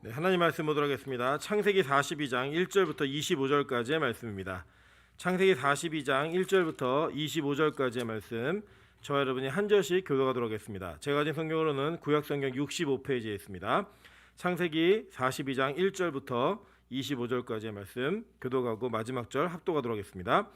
네, 하나님 말씀 보도록 하겠습니다. 창세기 42장 1절부터 25절까지의 말씀입니다. 창세기 42장 1절부터 25절까지의 말씀, 저와 여러분이 한 절씩 교독하도록 하겠습니다. 제가 가진 성경으로는 구약성경 65페이지에 있습니다. 창세기 42장 1절부터 25절까지의 말씀 교독하고 마지막 절 합독하도록 하겠습니다.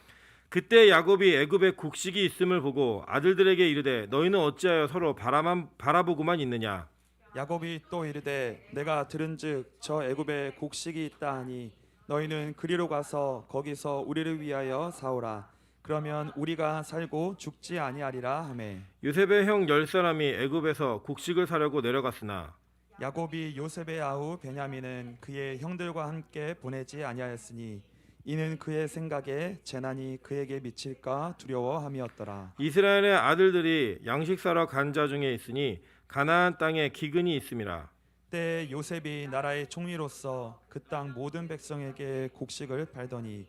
그때 야곱이 애굽에 곡식이 있음을 보고 아들들에게 이르되 너희는 어찌하여 서로 바라보고만 있느냐. 야곱이 또 이르되 내가 들은즉 저 애굽에 곡식이 있다 하니 너희는 그리로 가서 거기서 우리를 위하여 사오라. 그러면 우리가 살고 죽지 아니하리라 하매 요셉의 형 10사람이 애굽에서 곡식을 사려고 내려갔으나 야곱이 요셉의 아우 베냐민은 그의 형들과 함께 보내지 아니하였으니 이는 그의 생각에 재난이 그에게 미칠까 두려워함이었더라. 이스라엘의 아들들이 양식 사러 간 자 중에 있으니 가나안 땅에 기근이 있음이라. 때에 요셉이 나라의 총리로서 그 땅 모든 백성에게 곡식을 팔더니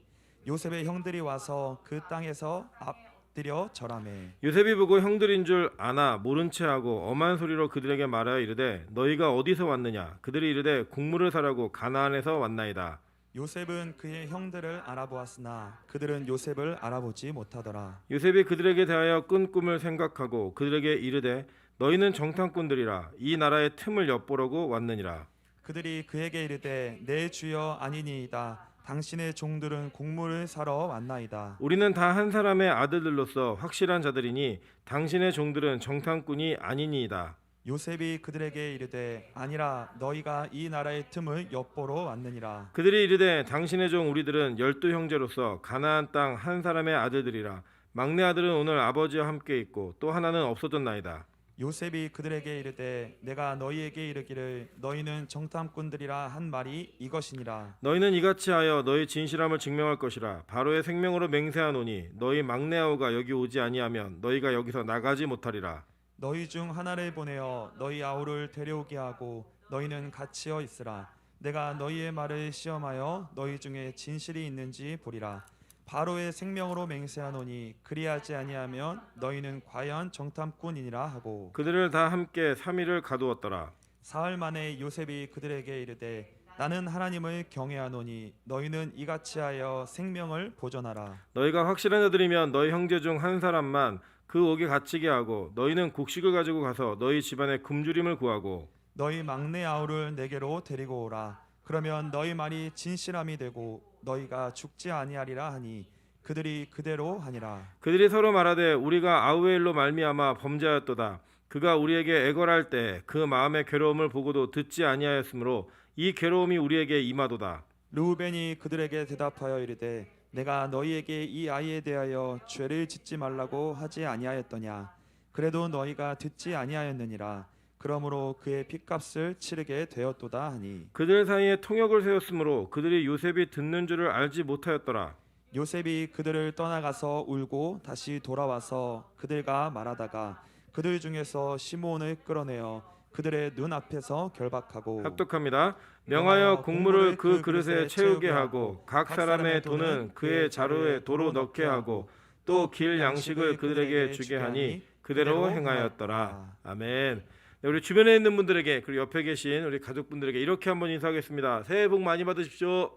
요셉의 형들이 와서 그 땅에서 앞들여 절하매 요셉이 보고 형들인 줄 아나 모른 체하고 엄한 소리로 그들에게 말하여 이르되 너희가 어디서 왔느냐. 그들이 이르되 곡물을 사려고 가나안에서 왔나이다. 요셉은 그의 형들을 알아보았으나 그들은 요셉을 알아보지 못하더라. 요셉이 그들에게 대하여 꾼 꿈을 생각하고 그들에게 이르되 너희는 정탐꾼들이라 이 나라의 틈을 엿보려고 왔느니라. 그들이 그에게 이르되 내 주여 아니니이다. 당신의 종들은 곡물을 사러 왔나이다. 우리는 다 한 사람의 아들들로서 확실한 자들이니 당신의 종들은 정탐꾼이 아니니이다. 요셉이 그들에게 이르되 아니라 너희가 이 나라의 틈을 엿보러 왔느니라. 그들이 이르되 당신의 종 우리들은 12형제로서 가나안 땅 한 사람의 아들들이라. 막내 아들은 오늘 아버지와 함께 있고 또 하나는 없어졌나이다. 요셉이 그들에게 이르되 내가 너희에게 이르기를 너희는 정탐꾼들이라 한 말이 이것이니라. 너희는 이같이 하여 너희 진실함을 증명할 것이라. 바로의 생명으로 맹세하노니 너희 막내 아우가 여기 오지 아니하면 너희가 여기서 나가지 못하리라. 너희 중 하나를 보내어 너희 아우를 데려오게 하고 너희는 갇히어 있으라. 내가 너희의 말을 시험하여 너희 중에 진실이 있는지 보리라. 바로의 생명으로 맹세하노니 그리하지 아니하면 너희는 과연 정탐꾼이니라 하고 그들을 다 함께 3일을 가두었더라. 사흘 만에 요셉이 그들에게 이르되 나는 하나님을 경외하노니 너희는 이같이 하여 생명을 보존하라. 너희가 확실한 자들이면 너희 형제 중 한 사람만 그 옥에 갇히게 하고 너희는 곡식을 가지고 가서 너희 집안에 굶주림을 구하고 너희 막내 아우를 내게로 데리고 오라. 그러면 너희 말이 진실함이 되고 너희가 죽지 아니하리라 하니 그들이 그대로 하니라. 그들이 서로 말하되 우리가 아우의 일로 말미암아 범죄하였도다. 그가 우리에게 애걸할 때 그 마음의 괴로움을 보고도 듣지 아니하였으므로 이 괴로움이 우리에게 임하도다. 르우벤이 그들에게 대답하여 이르되 내가 너희에게 이 아이에 대하여 죄를 짓지 말라고 하지 아니하였더냐. 그래도 너희가 듣지 아니하였느니라. 그러므로 그의 핏값을 치르게 되었도다 하니 그들 사이에 통역을 세웠으므로 그들이 요셉이 듣는 줄을 알지 못하였더라. 요셉이 그들을 떠나가서 울고 다시 돌아와서 그들과 말하다가 그들 중에서 시므온을 끌어내어 그들의 눈 앞에서 결박하고 합독합니다. 명하여 곡물을 그 그릇에 채우게 하고 각 사람의 돈은 그의 자루에 도로 넣게 하고 또 길 양식을 그들에게 주게 하니 그대로 행하였더라. 아멘. 네, 우리 주변에 있는 분들에게 그리고 옆에 계신 우리 가족분들에게 이렇게 한번 인사하겠습니다. 새해 복 많이 받으십시오.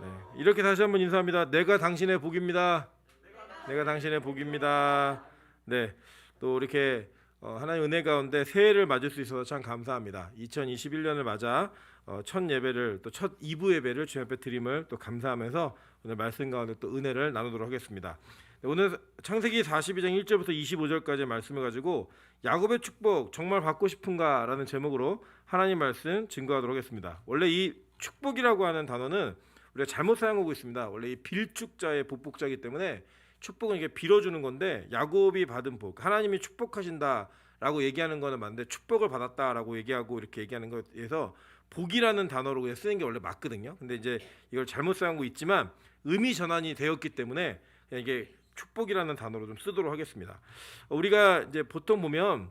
네, 이렇게 다시 한번 인사합니다. 내가 당신의 복입니다. 내가 당신의 복입니다. 네, 또 이렇게 하나님 은혜 가운데 새해를 맞을 수 있어서 참 감사합니다. 2021년을 맞아 첫 예배를 또 첫 2부 예배를 주님 앞에 드림을 또 감사하면서 오늘 말씀 가운데 또 은혜를 나누도록 하겠습니다. 네, 오늘 창세기 42장 1절부터 25절까지의 말씀을 가지고 야곱의 축복 정말 받고 싶은가라는 제목으로 하나님 말씀 증거하도록 하겠습니다. 원래 이 축복이라고 하는 단어는 우리가 잘못 사용하고 있습니다. 원래 이 빌축자의 복복자이기 때문에 축복은 이게 빌어주는 건데 야곱이 받은 복, 하나님이 축복하신다라고 얘기하는 거는 맞는데 축복을 받았다라고 얘기하고 이렇게 얘기하는 것에서 복이라는 단어로 그냥 쓰는 게 원래 맞거든요. 근데 이제 이걸 잘못 사용하고 있지만 의미 전환이 되었기 때문에 그냥 이게 축복이라는 단어로 좀 쓰도록 하겠습니다. 우리가 이제 보통 보면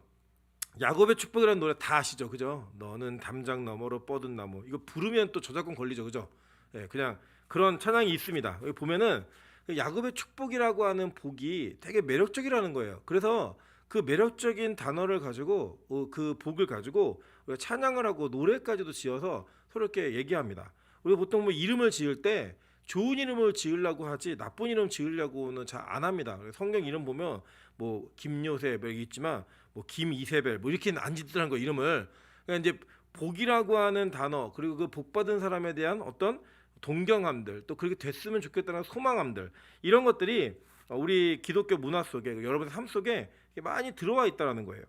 야곱의 축복이라는 노래 다 아시죠, 그죠? 너는 담장 너머로 뻗은 나무 이거 부르면 또 저작권 걸리죠, 그죠? 예, 그냥 그런 찬양이 있습니다. 여기 보면은 야곱의 축복이라고 하는 복이 되게 매력적이라는 거예요. 그래서 그 매력적인 단어를 가지고 그 복을 가지고 우리가 찬양을 하고 노래까지도 지어서 서로 이렇게 얘기합니다. 우리가 보통 뭐 이름을 지을 때 좋은 이름을 지으려고 하지 나쁜 이름 지으려고는 잘 안 합니다. 성경 이름 보면 뭐 김요셉 여기 있지만 뭐 김이세벨 뭐 이렇게는 안 짓더라는 거 이름을. 그러니까 이제 복이라고 하는 단어 그리고 그 복 받은 사람에 대한 어떤 동경함들 또 그렇게 됐으면 좋겠다는 소망함들 이런 것들이 우리 기독교 문화 속에 여러분의 삶 속에 많이 들어와 있다는 거예요.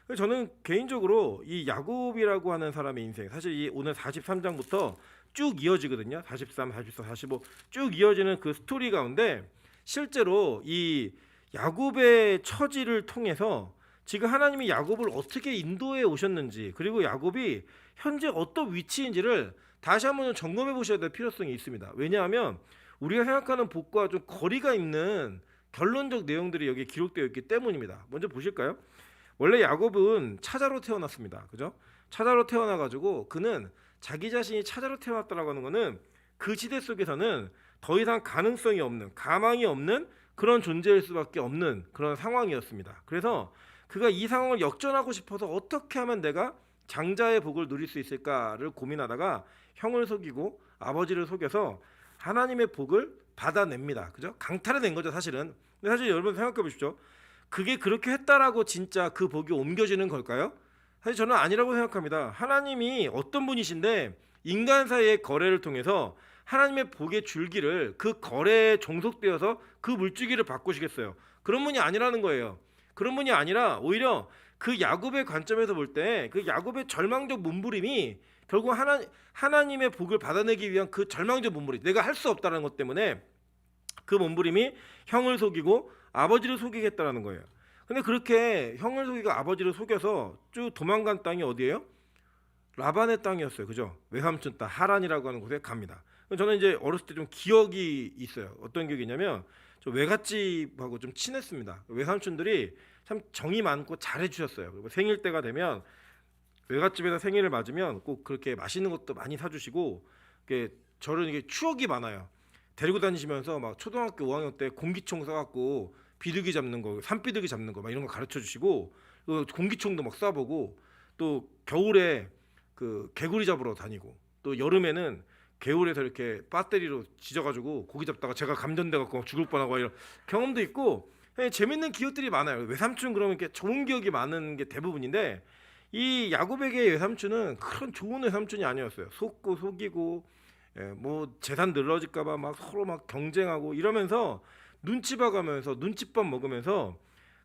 그래서 저는 개인적으로 이 야곱이라고 하는 사람의 인생 사실 이 오늘 43장부터 쭉 이어지거든요. 43, 44, 45 쭉 이어지는 그 스토리 가운데 실제로 이 야곱의 처지를 통해서 지금 하나님이 야곱을 어떻게 인도해 오셨는지 그리고 야곱이 현재 어떤 위치인지를 다시 한번 점검해 보셔야 될 필요성이 있습니다. 왜냐하면 우리가 생각하는 복과 좀 거리가 있는 결론적 내용들이 여기 기록되어 있기 때문입니다. 먼저 보실까요? 원래 야곱은 차자로 태어났습니다. 그죠? 차자로 태어나 가지고 그는 자기 자신이 차자로 태어났다라고 하는 거는 그 시대 속에서는 더 이상 가능성이 없는 가망이 없는 그런 존재일 수밖에 없는 그런 상황이었습니다. 그래서 그가 이 상황을 역전하고 싶어서 어떻게 하면 내가 장자의 복을 누릴 수 있을까를 고민하다가 형을 속이고 아버지를 속여서 하나님의 복을 받아냅니다. 그죠? 강탈을 낸 거죠, 사실은. 근데 사실 여러분 생각해 보십시오. 그게 그렇게 했다라고 진짜 그 복이 옮겨지는 걸까요? 사실 저는 아니라고 생각합니다. 하나님이 어떤 분이신데 인간 사이의 거래를 통해서 하나님의 복의 줄기를 그 거래에 종속되어서 그 물줄기를 바꾸시겠어요? 그런 분이 아니라는 거예요. 그런 분이 아니라 오히려 그 야곱의 관점에서 볼 때 그 야곱의 절망적 몸부림이 결국 하나님의 복을 받아내기 위한 그 절망적 몸부림 내가 할 수 없다는 것 때문에 그 몸부림이 형을 속이고 아버지를 속이겠다라는 거예요. 근데 그렇게 형을 속이고 아버지를 속여서 쭉 도망간 땅이 어디예요? 라반의 땅이었어요. 그죠? 외삼촌 땅 하란이라고 하는 곳에 갑니다. 저는 이제 어렸을 때 좀 기억이 있어요. 어떤 기억이냐면 저 외갓집하고 좀 친했습니다. 외삼촌들이 참 정이 많고 잘해주셨어요. 그리고 생일 때가 되면 외갓집에서 생일을 맞으면 꼭 그렇게 맛있는 것도 많이 사주시고 저는 이게 추억이 많아요. 데리고 다니시면서 막 초등학교 5학년 때 공기총 쏴갖고 비둘기 잡는 거, 산비둘기 잡는 거 막 이런 거 가르쳐 주시고 공기총도 막 쏴보고 또 겨울에 그 개구리 잡으러 다니고 또 여름에는 개울에서 이렇게 배터리로 지져가지고 고기 잡다가 제가 감전돼갖고 죽을 뻔하고 이런 경험도 있고 재밌는 기억들이 많아요. 외삼촌 그러면 이렇게 좋은 기억이 많은 게 대부분인데 이 야곱에게 외삼촌은 그런 좋은 외삼촌이 아니었어요. 속고 속이고 뭐 재산 늘어질까봐 막 서로 막 경쟁하고 이러면서 눈치 봐가면서 눈칫밥 먹으면서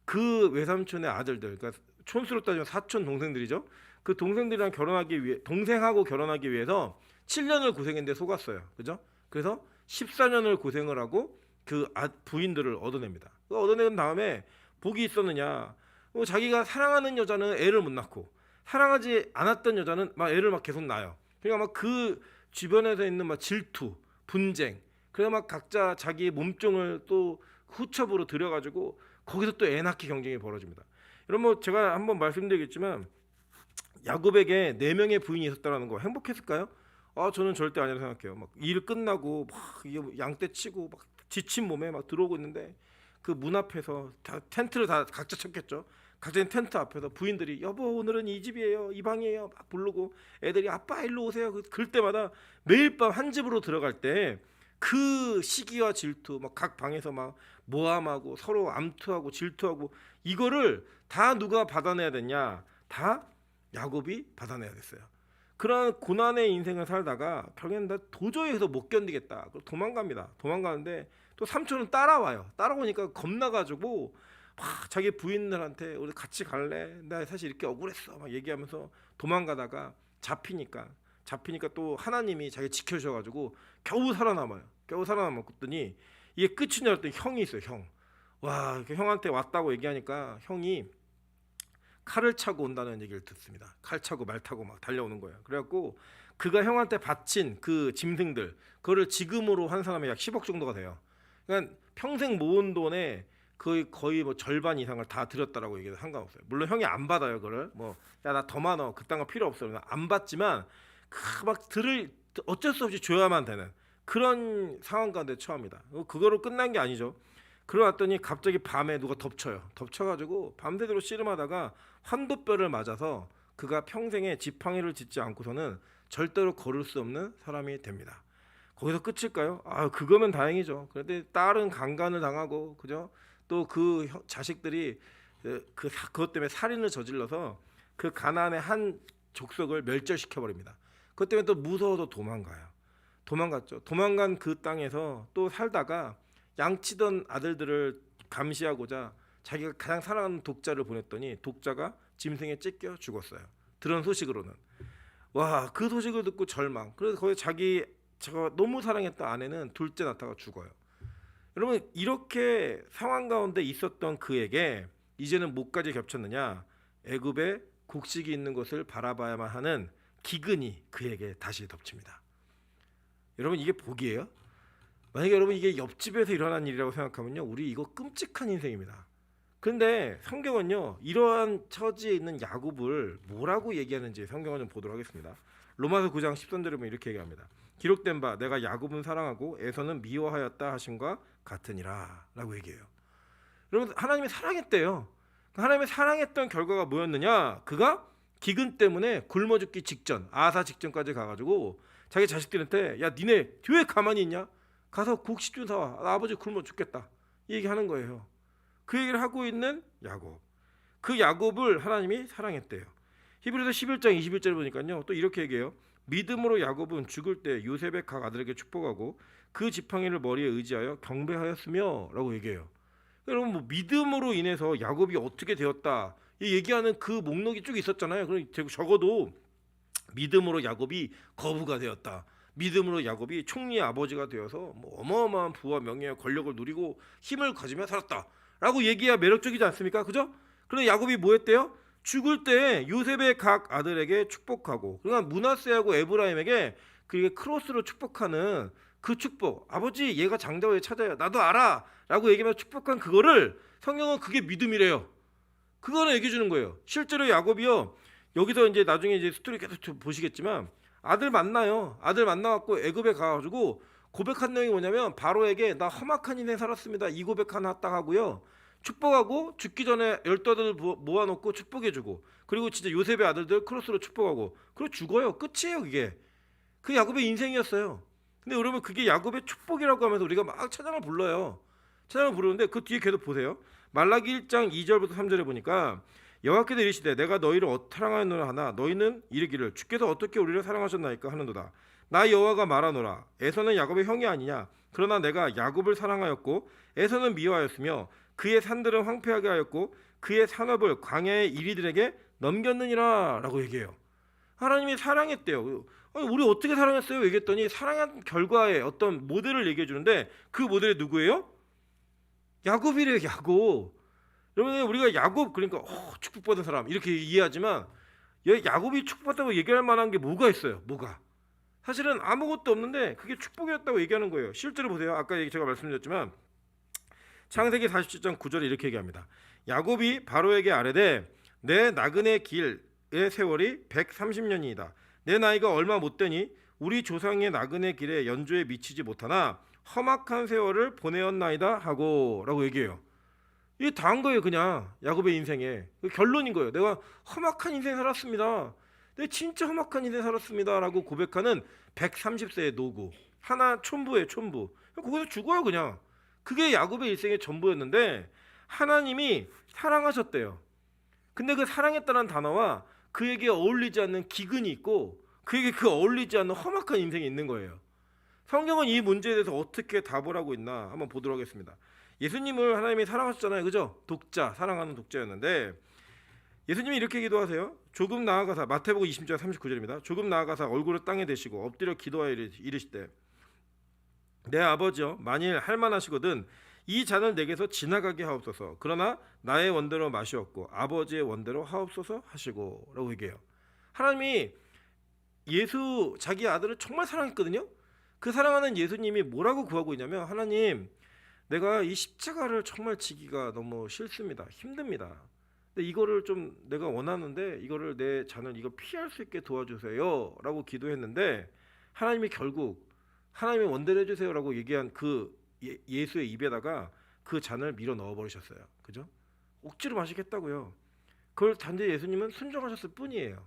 그 외삼촌의 아들들 그러니까 촌수로 따지면 사촌 동생들이죠. 그 동생들이랑 결혼하기 위해 동생하고 결혼하기 위해서 7년을 고생했는데 속았어요. 그죠? 그래서 14년을 고생을 하고 그 부인들을 얻어냅니다. 얻어낸 다음에 복이 있었느냐? 자기가 사랑하는 여자는 애를 못 낳고 사랑하지 않았던 여자는 막 애를 막 계속 낳아요. 그러니까 막 그 주변에서 있는 막 질투, 분쟁, 그래서 막 각자 자기 몸종을 또 후첩으로 들여가지고 거기서 또 애 낳기 경쟁이 벌어집니다. 여러분 뭐 제가 한번 말씀드리겠지만 야곱에게 4명의 부인이 있었다는 거 행복했을까요? 저는 절대 아니라고 생각해요. 막 일 끝나고 막 양떼 치고 막 지친 몸에 막 들어오고 있는데 그 문 앞에서 다 텐트를 다 각자 쳤겠죠. 각자의 텐트 앞에서 부인들이 여보 오늘은 이 집이에요, 이 방이에요 막 부르고 애들이 아빠 일로 오세요. 그럴 때마다 매일 밤 한 집으로 들어갈 때 그 시기와 질투 막 각 방에서 막 모함하고 서로 암투하고 질투하고 이거를 다 누가 받아내야 되냐? 다 야곱이 받아내야 됐어요. 그런 고난의 인생을 살다가 결국엔 다 도저히 해서 못 견디겠다. 도망갑니다. 도망가는데 또 삼촌은 따라와요. 따라오니까 겁나가지고 막 자기 부인들한테 우리 같이 갈래? 나 사실 이렇게 억울했어. 막 얘기하면서 도망가다가 잡히니까 또 하나님이 자기 지켜주셔가지고 겨우 살아남아요. 겨우 살아남았더니 이게 끝인 줄 알았더니 형이 있어요. 형. 와, 이렇게 형한테 왔다고 얘기하니까 형이 칼을 차고 온다는 얘기를 듣습니다. 칼 차고 말 타고 막 달려오는 거예요. 그래갖고 그가 형한테 바친 그 짐승들 그거를 지금으로 한 사람이 약 10억 정도가 돼요. 그러니까 평생 모은 돈에 거의 뭐 절반 이상을 다 드렸다라고 얘기해도 상관없어요. 물론 형이 안 받아요. 그걸 뭐 야 나 더 많아 그딴 거 필요 없어 안 받지만 막 어쩔 수 없이 줘야만 되는 그런 상황 가운데 처합니다. 그거로 끝난 게 아니죠. 그러놨더니 갑자기 밤에 누가 덮쳐요. 덮쳐가지고 밤새도록 씨름하다가 환도뼈를 맞아서 그가 평생에 지팡이를 짚지 않고서는 절대로 걸을 수 없는 사람이 됩니다. 거기서 끝일까요? 아, 그거면 다행이죠. 그런데 딸은 강간을 당하고, 그죠? 또 그 자식들이 그것 때문에 살인을 저질러서 그 가나안의 한 족속을 멸절시켜 버립니다. 그것 때문에 또 무서워서 도망가요. 도망갔죠. 도망간 그 땅에서 또 살다가 양치던 아들들을 감시하고자 자기가 가장 사랑하는 독자를 보냈더니 독자가 짐승에 찢겨 죽었어요. 들은 소식으로는. 와, 그 소식을 듣고 절망. 그래서 거기 제가 너무 사랑했던 아내는 둘째 낳다가 죽어요. 여러분, 이렇게 상황 가운데 있었던 그에게 이제는 뭐까지 겹쳤느냐? 애굽에 곡식이 있는 것을 바라봐야만 하는 기근이 그에게 다시 덮칩니다. 여러분, 이게 복이에요? 만약에 여러분 이게 옆집에서 일어난 일이라고 생각하면요, 우리 이거 끔찍한 인생입니다. 그런데 성경은요, 이러한 처지에 있는 야곱을 뭐라고 얘기하는지 성경을 좀 보도록 하겠습니다. 로마서 9장 13절에 보면 이렇게 얘기합니다. 기록된 바 내가 야곱은 사랑하고 에서는 미워하였다 하심과 같으니라 라고 얘기해요. 여러분, 하나님이 사랑했대요. 하나님이 사랑했던 결과가 뭐였느냐? 그가 기근 때문에 굶어 죽기 직전, 아사 직전까지 가가지고 자기 자식들한테, 야, 니네 왜 가만히 있냐? 가서 곡식 좀 사와. 나 아버지 굶어 죽겠다. 이 얘기하는 거예요. 그 얘기를 하고 있는 야곱. 그 야곱을 하나님이 사랑했대요. 히브리서 11장 21절에 보니까요, 또 이렇게 얘기해요. 믿음으로 야곱은 죽을 때 요셉의 각 아들에게 축복하고 그 지팡이를 머리에 의지하여 경배하였으며 라고 얘기해요. 여러분, 뭐 믿음으로 인해서 야곱이 어떻게 되었다 이 얘기하는 그 목록이 쭉 있었잖아요. 그럼 적어도 믿음으로 야곱이 거부가 되었다. 믿음으로 야곱이 총리의 아버지가 되어서 뭐 어마어마한 부와 명예와 권력을 누리고 힘을 가지며 살았다라고 얘기해야 매력적이지 않습니까? 그죠? 그런데 야곱이 뭐 했대요? 죽을 때 요셉의 각 아들에게 축복하고, 그러니까 므낫세하고 에브라임에게 그게 크로스로 축복하는 그 축복. 아버지, 얘가 장자를 찾아요. 나도 알아. 라고 얘기하면서 축복한 그거를 성경은 그게 믿음이래요. 그거는 얘기해 주는 거예요. 실제로 야곱이요, 여기서 이제 나중에 이제 스토리 계속 보시겠지만 아들 만나요. 아들 만나갖고 애굽에 가가지고 고백한 내용이 뭐냐면, 바로에게 나 험악한 인생 살았습니다. 이 고백 하나 딱 하고요, 축복하고 죽기 전에 12아들 모아놓고 축복해주고, 그리고 진짜 요셉의 아들들 크로스로 축복하고, 그리고 죽어요. 끝이에요. 그게 그 야곱의 인생이었어요. 근데 여러분, 그게 야곱의 축복이라고 하면서 우리가 막 찬양을 불러요. 찬양을 부르는데 그 뒤에 계속 보세요. 말라기 1장 2절부터 3절에 보니까 여호와께서 이르시되 내가 너희를 사랑하노라 하나 너희는 이르기를 주께서 어떻게 우리를 사랑하셨나이까 하는도다. 나 여호와가 말하노라. 에서는 야곱의 형이 아니냐? 그러나 내가 야곱을 사랑하였고 에서는 미워하였으며 그의 산들은 황폐하게 하였고 그의 산업을 광야의 이리들에게 넘겼느니라 라고 얘기해요. 하나님이 사랑했대요. 아니, 우리 어떻게 사랑했어요? 얘기했더니 사랑한 결과의 어떤 모델을 얘기해 주는데, 그 모델이 누구예요? 야곱이래요. 야곱. 여러분, 우리가 야곱 그러니까 축복받은 사람 이렇게 이해하지만, 야곱이 축복받다고 얘기할 만한 게 뭐가 있어요? 뭐가? 사실은 아무것도 없는데 그게 축복이었다고 얘기하는 거예요. 실제로 보세요. 아까 제가 말씀드렸지만 창세기 47장 9절에 이렇게 얘기합니다. 야곱이 바로에게 아뢰되 내 나그네 길의 세월이 130년이다. 내 나이가 얼마 못 되니 우리 조상의 나그네 길에 연조에 미치지 못하나 험악한 세월을 보내었나이다 하고 라고 얘기해요. 이게 다 한 거예요. 그냥 야곱의 인생에 결론인 거예요. 내가 험악한 인생 살았습니다. 내가 진짜 험악한 인생 살았습니다 라고 고백하는 130세의 노구, 하나 촌부예요. 촌부. 거기서 죽어요. 그냥 그게 야곱의 일생의 전부였는데 하나님이 사랑하셨대요. 근데 그 사랑했다는 단어와 그에게 어울리지 않는 기근이 있고 그에게 그 어울리지 않는 험악한 인생이 있는 거예요. 성경은 이 문제에 대해서 어떻게 답을 하고 있나 한번 보도록 하겠습니다. 예수님을 하나님이 사랑하셨잖아요. 그죠? 독자, 사랑하는 독자였는데 예수님이 이렇게 기도하세요. 조금 나아가사, 마태복음 20장 39절입니다. 조금 나아가사 얼굴을 땅에 대시고 엎드려 기도하여 이르시되 내 아버지여, 만일 할만하시거든 이 잔을 내게서 지나가게 하옵소서. 그러나 나의 원대로 마시옵고 아버지의 원대로 하옵소서 하시고 라고 얘기해요. 하나님이 자기 아들을 정말 사랑했거든요. 그 사랑하는 예수님이 뭐라고 구하고 있냐면, 하나님, 내가 이 십자가를 정말 지기가 너무 싫습니다. 힘듭니다. 근데 이거를 좀 내가 원하는데 이거를 내 잔을 이거 피할 수 있게 도와주세요 라고 기도했는데, 하나님이 결국 하나님의 원대로 해주세요 라고 얘기한 그 예수의 입에다가 그 잔을 밀어 넣어 버리셨어요. 그죠? 억지로 마시겠다고요. 그걸 단지 예수님은 순종하셨을 뿐이에요.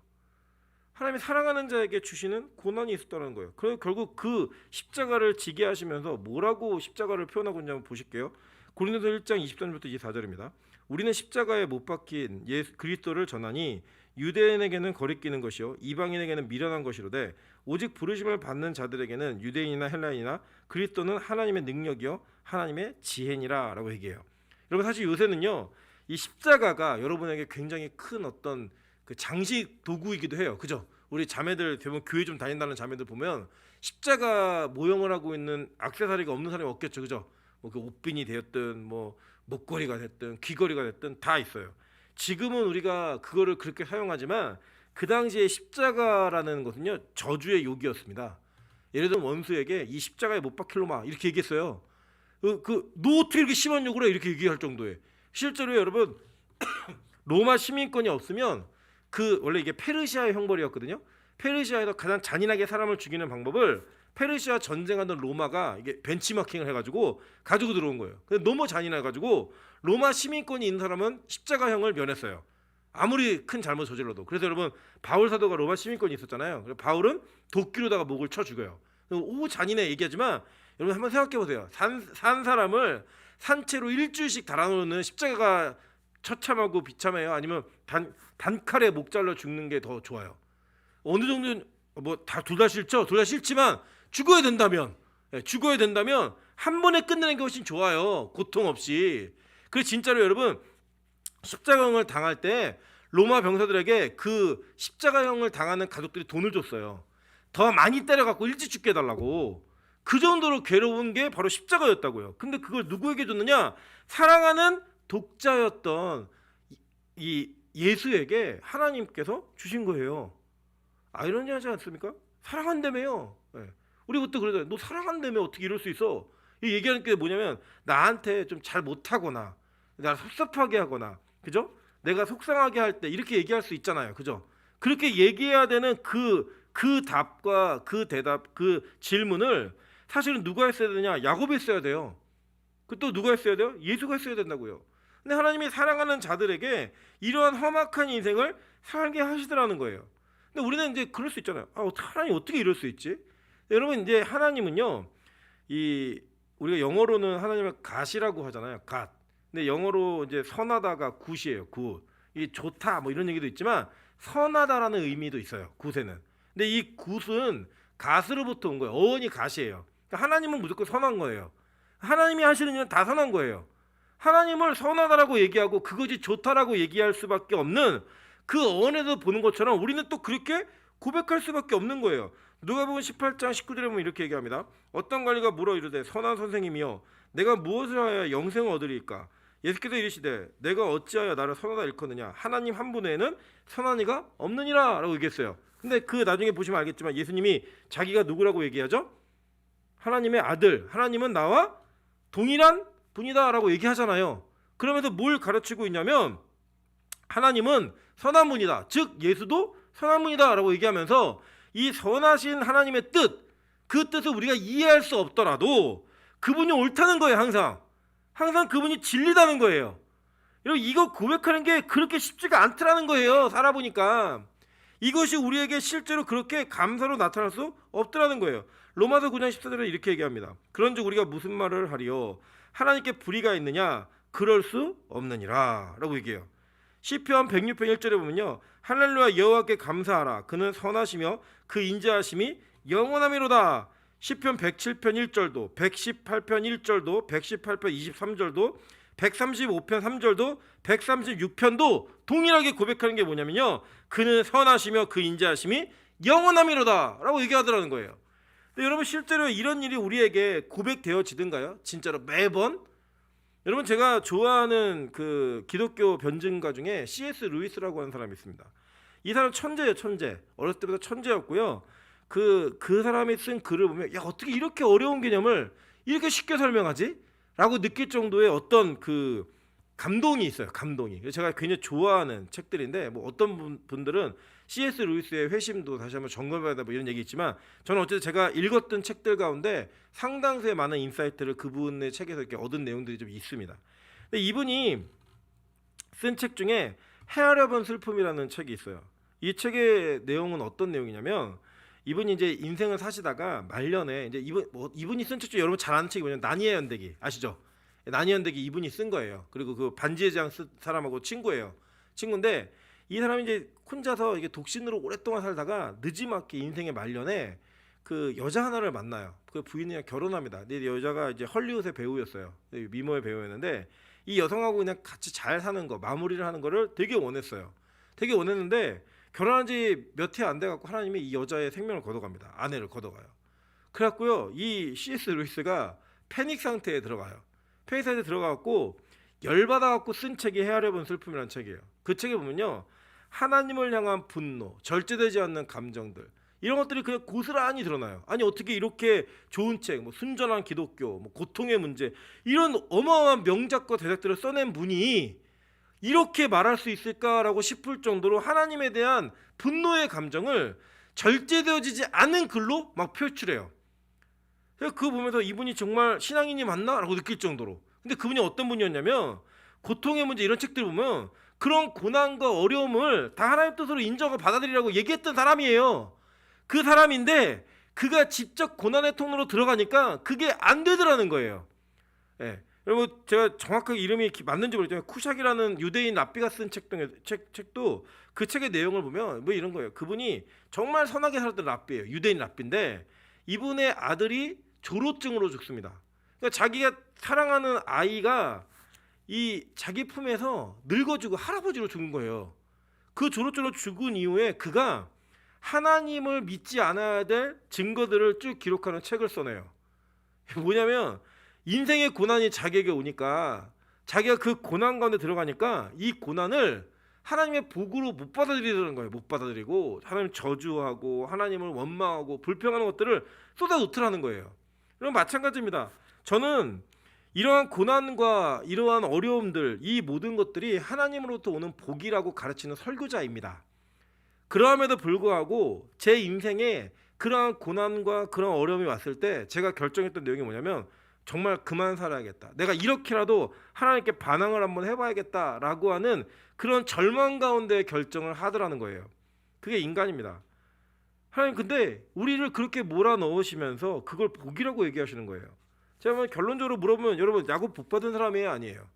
하나님이 사랑하는 자에게 주시는 고난이 있었다는 거예요. 그리고 결국 그 십자가를 지게 하시면서 뭐라고 십자가를 표현하고 있냐면 보실게요. 고린도서 1장 23절부터 24절입니다. 우리는 십자가에 못 박힌 예수 그리스도를 전하니 유대인에게는 거리끼는 것이요 이방인에게는 미련한 것이로되 오직 부르심을 받는 자들에게는 유대인이나 헬라인이나 그리스도는 하나님의 능력이요 하나님의 지혜니라라고 얘기해요. 여러분 사실 요새는요 이 십자가가 여러분에게 굉장히 큰 어떤 그 장식 도구이기도 해요. 그죠? 우리 자매들 대부분 교회 좀 다닌다는 자매들 보면 십자가 모형을 하고 있는 액세서리가 없는 사람이 없겠죠. 그죠? 뭐 그 옷핀이 되었든 뭐 목걸이가 됐든 귀걸이가 됐든 다 있어요. 지금은 우리가 그거를 그렇게 사용하지만 그 당시에 십자가라는 것은요 저주의 욕이었습니다. 예를 들면 원수에게 이 십자가에 못 박힐 놈아 이렇게 얘기했어요. 너 어떻게 이렇게 심한 욕을 해 이렇게 얘기할 정도에 실제로 여러분 로마 시민권이 없으면 그 원래 이게 페르시아의 형벌이었거든요. 페르시아에서 가장 잔인하게 사람을 죽이는 방법을 페르시아 전쟁하던 로마가 이게 벤치마킹을 해가지고 가지고 들어온 거예요. 근데 너무 잔인해가지고 로마 시민권이 있는 사람은 십자가형을 면했어요. 아무리 큰 잘못 저질러도. 그래서 여러분 바울 사도가 로마 시민권이 있었잖아요. 그래서 바울은 도끼로다가 목을 쳐 죽여요. 오 잔인해 얘기하지만 여러분 한번 생각해 보세요. 산 사람을 산채로 일주일씩 달아놓는 십자가가 처참하고 비참해요. 아니면 단칼에 목 잘라 죽는 게 더 좋아요. 어느 정도는 뭐 다 둘 다 싫죠. 둘 다 싫지만 죽어야 된다면 한 번에 끝내는 게 훨씬 좋아요. 고통 없이. 그래서 진짜로 여러분 십자가형을 당할 때 로마 병사들에게 그 십자가형을 당하는 가족들이 돈을 줬어요. 더 많이 때려갖고 일찍 죽게 해달라고. 그 정도로 괴로운 게 바로 십자가였다고요. 근데 그걸 누구에게 줬느냐? 사랑하는 독자였던 이 예수에게 하나님께서 주신 거예요. 아이러니하지 않습니까? 사랑한다며요. 네. 우리 그때 그러잖아요. 너 사랑한다며 어떻게 이럴 수 있어? 이 얘기하는 게 뭐냐면 나한테 좀 잘 못하거나 나를 섭섭하게 하거나 그죠? 내가 속상하게 할 때 이렇게 얘기할 수 있잖아요. 그죠? 그렇게 얘기해야 되는 그 답과 그 대답 그 질문을 사실은 누가 했어야 되냐? 야곱이 했어야 돼요. 그 또 누가 했어야 돼요? 예수가 했어야 된다고요. 근데 하나님이 사랑하는 자들에게 이러한 험악한 인생을 살게 하시더라는 거예요. 근데 우리는 이제 그럴 수 있잖아요. 하나님 어떻게 이럴 수 있지? 여러분 이제 하나님은요, 이 우리가 영어로는 하나님을 갓이라고 하잖아요. 갓. 근데 영어로 이제 선하다가 굿이에요. 굿. 이 좋다 뭐 이런 얘기도 있지만 선하다라는 의미도 있어요. 굿에는. 근데 이 굿은 갓으로부터 온 거예요. 어원이 갓이에요. 그러니까 하나님은 무조건 선한 거예요. 하나님이 하시는 일은 다 선한 거예요. 하나님을 선하다라고 얘기하고 그것이 좋다라고 얘기할 수밖에 없는 그 어원에서 보는 것처럼 우리는 또 그렇게 고백할 수밖에 없는 거예요. 누가복음 18장 19절에 보면 이렇게 얘기합니다. 어떤 관리가 물어 이르되 선한 선생님이여 내가 무엇을 하여 영생을 얻으리까? 예수께서 이르시되 내가 어찌하여 나를 선하다 일컫느냐? 하나님 한 분 외에는 선한 이가 없느니라 라고 얘기했어요. 근데 그 나중에 보시면 알겠지만 예수님이 자기가 누구라고 얘기하죠? 하나님의 아들, 하나님은 나와 동일한 분이다 라고 얘기하잖아요. 그러면서 뭘 가르치고 있냐면 하나님은 선한 분이다. 즉 예수도 선한 분이다 라고 얘기하면서 이 선하신 하나님의 뜻, 그 뜻을 우리가 이해할 수 없더라도 그분이 옳다는 거예요. 항상 그분이 진리다는 거예요. 여러분 이거 고백하는 게 그렇게 쉽지가 않더라는 거예요. 살아보니까 이것이 우리에게 실제로 그렇게 감사로 나타날 수 없더라는 거예요. 로마서 9장 14절에 이렇게 얘기합니다. 그런즉 우리가 무슨 말을 하리요? 하나님께 불의가 있느냐? 그럴 수 없느니라 라고 얘기해요. 시편 106편 1절에 보면요, 할렐루야 여호와께 감사하라. 그는 선하시며 그 인자하심이 영원함이로다. 시편 107편 1절도 118편 1절도 118편 23절도 135편 3절도 136편도 동일하게 고백하는 게 뭐냐면요, 그는 선하시며 그 인자하심이 영원함이로다 라고 얘기하더라는 거예요. 근데 여러분 실제로 이런 일이 우리에게 고백되어지던가요? 진짜로 매번? 여러분 제가 좋아하는 그 기독교 변증가 중에 C.S. 루이스라고 하는 사람이 있습니다. 이 사람 천재예요. 천재. 어렸을 때부터 천재였고요. 그 사람이 쓴 글을 보면 야 어떻게 이렇게 어려운 개념을 이렇게 쉽게 설명하지? 라고 느낄 정도의 어떤 그 감동이 있어요. 감동이. 제가 굉장히 좋아하는 책들인데 뭐 어떤 분들은 C.S. 루이스의 회심도 다시 한번 점검해야 돼 뭐 이런 얘기 있지만 저는 어쨌든 제가 읽었던 책들 가운데 상당수의 많은 인사이트를 그분의 책에서 이렇게 얻은 내용들이 좀 있습니다. 근데 이분이 쓴 책 중에 헤아려 본 슬픔이라는 책이 있어요. 이 책의 내용은 어떤 내용이냐면 이분이 이제 인생을 사시다가 말년에 이제 이분이 쓴 책 중에 여러분 잘 아는 책이 뭐냐면 나니의 연대기 아시죠? 나니의 연대기 이분이 쓴 거예요. 그리고 그 반지의 제왕 쓴 사람하고 친구예요. 친구인데 이 사람이 이제 혼자서 이게 독신으로 오랫동안 살다가 늦지막히 인생의 말년에 그 여자 하나를 만나요. 그 부인이랑 결혼합니다. 근데 여자가 이제 헐리우드의 배우였어요. 미모의 배우였는데 이 여성하고 그냥 같이 잘 사는 거, 마무리를 하는 거를 되게 원했어요. 되게 원했는데 결혼한 지 몇 해 안 돼 갖고 하나님이 이 여자의 생명을 걷어갑니다. 아내를 걷어가요. 그래갖고요, 이 C.S. 루이스가 패닉 상태에 들어가요. 패닉 상태에 들어가갖고 열받아갖고 쓴 책이 헤아려 본 슬픔이라는 책이에요. 그 책에 보면요, 하나님을 향한 분노, 절제되지 않는 감정들 이런 것들이 그냥 고스란히 드러나요. 아니 어떻게 이렇게 좋은 책, 뭐 순전한 기독교, 뭐 고통의 문제 이런 어마어마한 명작과 대작들을 써낸 분이 이렇게 말할 수 있을까라고 싶을 정도로 하나님에 대한 분노의 감정을 절제되어지지 않은 글로 막 표출해요. 그래서 그거 보면서 이분이 정말 신앙인이 맞나? 라고 느낄 정도로. 근데 그분이 어떤 분이었냐면 고통의 문제 이런 책들 보면 그런 고난과 어려움을 다 하나님 뜻으로 인정하고 받아들이라고 얘기했던 사람이에요. 그 사람인데 그가 직접 고난의 통로로 들어가니까 그게 안 되더라는 거예요. 예. 여러분 제가 정확하게 이름이 맞는지 모르지만 쿠샥이라는 유대인 랍비가 쓴 책도 그 책의 내용을 보면 뭐 이런 거예요. 그분이 정말 선하게 살았던 랍비예요. 유대인 랍비인데 이분의 아들이 조로증으로 죽습니다. 그러니까 자기가 사랑하는 아이가 이 자기 품에서 늙어지고 할아버지로 죽은 거예요. 그 조로증으로 죽은 이후에 그가 하나님을 믿지 않아야 될 증거들을 쭉 기록하는 책을 써내요. 뭐냐면 인생의 고난이 자기에게 오니까 자기가 그 고난 가운데 들어가니까 이 고난을 하나님의 복으로 못 받아들이는 거예요. 못 받아들이고 하나님 저주하고 하나님을 원망하고 불평하는 것들을 쏟아놓더라는 거예요. 그럼 마찬가지입니다. 저는 이러한 고난과 이러한 어려움들 이 모든 것들이 하나님으로부터 오는 복이라고 가르치는 설교자입니다. 그러함에도 불구하고 제 인생에 그러한 고난과 그런 어려움이 왔을 때 제가 결정했던 내용이 뭐냐면 정말 그만 살아야겠다. 내가 이렇게라도 하나님께 반항을 한번 해봐야겠다라고 하는 그런 절망 가운데 결정을 하더라는 거예요. 그게 인간입니다. 하나님 근데 우리를 그렇게 몰아넣으시면서 그걸 복이라고 얘기하시는 거예요. 제가 한번 결론적으로 물어보면 여러분 야곱 복 받은 사람이에요 아니에요?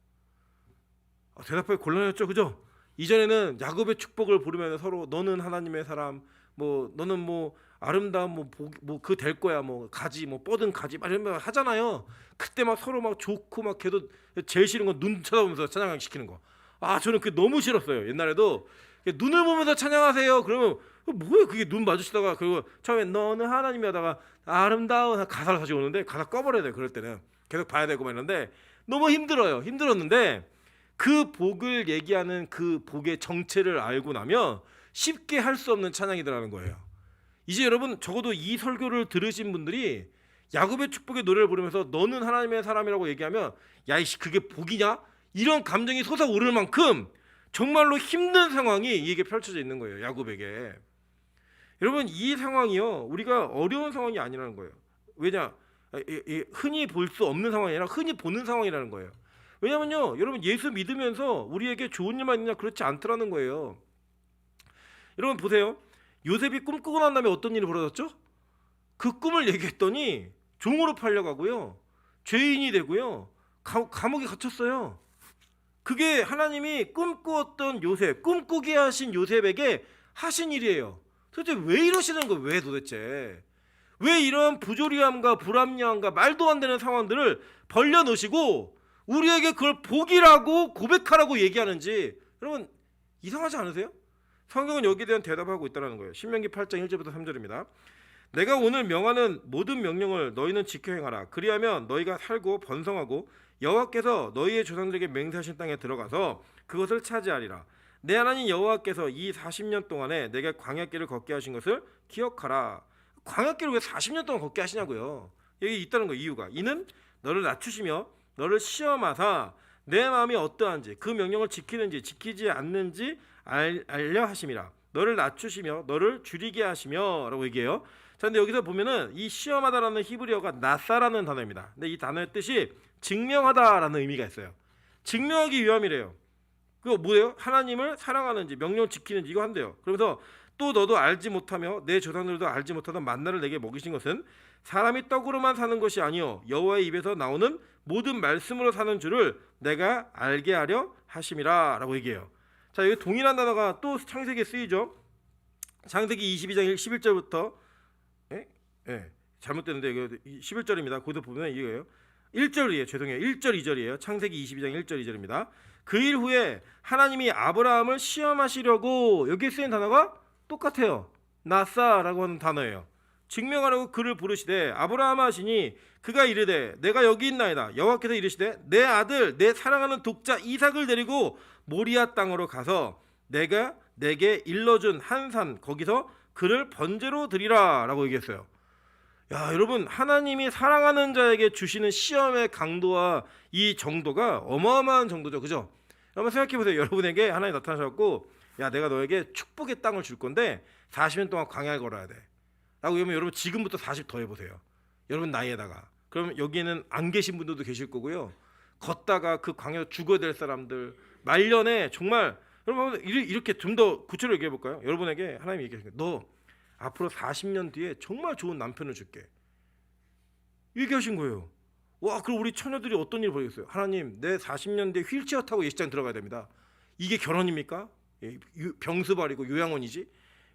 대답하기 곤란했죠, 그죠? 이전에는 야곱의 축복을 부르면 서로 너는 하나님의 사람, 뭐 너는 뭐 아름다운 뭐 그 될 거야, 뭐 가지, 뭐 뻗은 가지 막 이런 거 하잖아요. 그때 막 서로 막 좋고 막 걔도 제일 싫은 건 눈 쳐다보면서 찬양 시키는 거. 저는 그게 너무 싫었어요. 옛날에도 눈을 보면서 찬양하세요. 그러면 뭐예요? 그게 눈 마주치다가 그리고 처음에 너는 하나님이 하다가 아름다운 가사를 다시 오는데 가사 꺼버려야 돼요. 그럴 때는 계속 봐야 되고 막 이러는데 너무 힘들어요. 힘들었는데 그 복을 얘기하는 그 복의 정체를 알고 나면 쉽게 할 수 없는 찬양이더라는 거예요. 이제 여러분 적어도 이 설교를 들으신 분들이 야곱의 축복의 노래를 부르면서 너는 하나님의 사람이라고 얘기하면 야이씨 그게 복이냐? 이런 감정이 솟아오를 만큼 정말로 힘든 상황이 이게 펼쳐져 있는 거예요. 야곱에게. 여러분 이 상황이요 우리가 어려운 상황이 아니라는 거예요. 왜냐? 흔히 볼 수 없는 상황이 아니라 흔히 보는 상황이라는 거예요. 왜냐면요 여러분 예수 믿으면서 우리에게 좋은 일만 있냐 그렇지 않더라는 거예요. 여러분 보세요. 요셉이 꿈 꾸고 난 다음에 어떤 일이 벌어졌죠? 그 꿈을 얘기했더니 종으로 팔려가고요 죄인이 되고요 감옥에 갇혔어요. 그게 하나님이 꿈꾸었던 요셉, 꿈꾸게 하신 요셉에게 하신 일이에요. 도대체 왜 이러시는 거예요? 왜 도대체 왜 이런 부조리함과 불합리함과 말도 안 되는 상황들을 벌려놓으시고 우리에게 그걸 복이라고 고백하라고 얘기하는지 여러분 이상하지 않으세요? 성경은 여기에 대한 대답하고 있다는 거예요. 신명기 8장 1절부터 3절입니다. 내가 오늘 명하는 모든 명령을 너희는 지켜 행하라. 그리하면 너희가 살고 번성하고 여호와께서 너희의 조상들에게 맹세하신 땅에 들어가서 그것을 차지하리라. 내 하나님 여호와께서 이 40년 동안에 내게 광야길을 걷게 하신 것을 기억하라. 광야길을 왜 40년 동안 걷게 하시냐고요. 여기 있다는 거예요. 이유가 이는 너를 낮추시며 너를 시험하사 내 마음이 어떠한지 그 명령을 지키는지 지키지 않는지 알려 하심이라. 너를 낮추시며 너를 줄이게 하시며 라고 얘기해요. 자, 근데 여기서 보면은 이 시험하다라는 히브리어가 나사라는 단어입니다. 근데 이 단어의 뜻이 증명하다라는 의미가 있어요. 증명하기 위함이래요. 그거 뭐예요? 하나님을 사랑하는지 명령 지키는지 이거 한대요. 그러면서 또 너도 알지 못하며 내 조상들도 알지 못하던 만나를 내게 먹이신 것은 사람이 떡으로만 사는 것이 아니요 여호와의 입에서 나오는 모든 말씀으로 사는 줄을 내가 알게 하려 하심이라 라고 얘기해요. 자, 여기 동일한 단어가 또 창세기에 쓰이죠. 창세기 22장 11절부터 잘못됐는데 이거 11절입니다. 거기서 보면 이거예요. 1절이에요. 죄송해요. 1절 2절이에요. 창세기 22장 1절 2절입니다. 그 일 후에 하나님이 아브라함을 시험하시려고 여기에 쓰인 단어가 똑같아요. 나사라고 하는 단어예요. 증명하려고 그를 부르시되 아브라함 하시니 그가 이르되 내가 여기 있나이다. 여호와께서 이르시되 내 아들 내 사랑하는 독자 이삭을 데리고 모리아 땅으로 가서 내가 내게 일러준 한 산 거기서 그를 번제로 드리라 라고 얘기했어요. 야, 여러분, 하나님이 사랑하는 자에게 주시는 시험의 강도와 이 정도가 어마어마한 정도죠. 그죠? 한번 생각해 보세요. 여러분에게 하나님이 나타나셔서 야, 내가 너에게 축복의 땅을 줄 건데 40년 동안 광야를 걸어야 돼 라고 하면 여러분 지금부터 40 더 해보세요. 여러분 나이에다가. 그럼 여기에는 안 계신 분들도 계실 거고요. 걷다가 그 광야에서 죽어야 될 사람들 말년에 정말 여러분 이렇게 좀 더 구체적으로 얘기해 볼까요? 여러분에게 하나님이 얘기하신 거예요. 너 앞으로 40년 뒤에 정말 좋은 남편을 줄게. 얘기하신 거예요. 와, 그럼 우리 처녀들이 어떤 일을 벌이겠어요? 하나님, 내 40년 뒤에 휠체어 타고 예식장 들어가야 됩니다. 이게 결혼입니까? 병수발이고 요양원이지?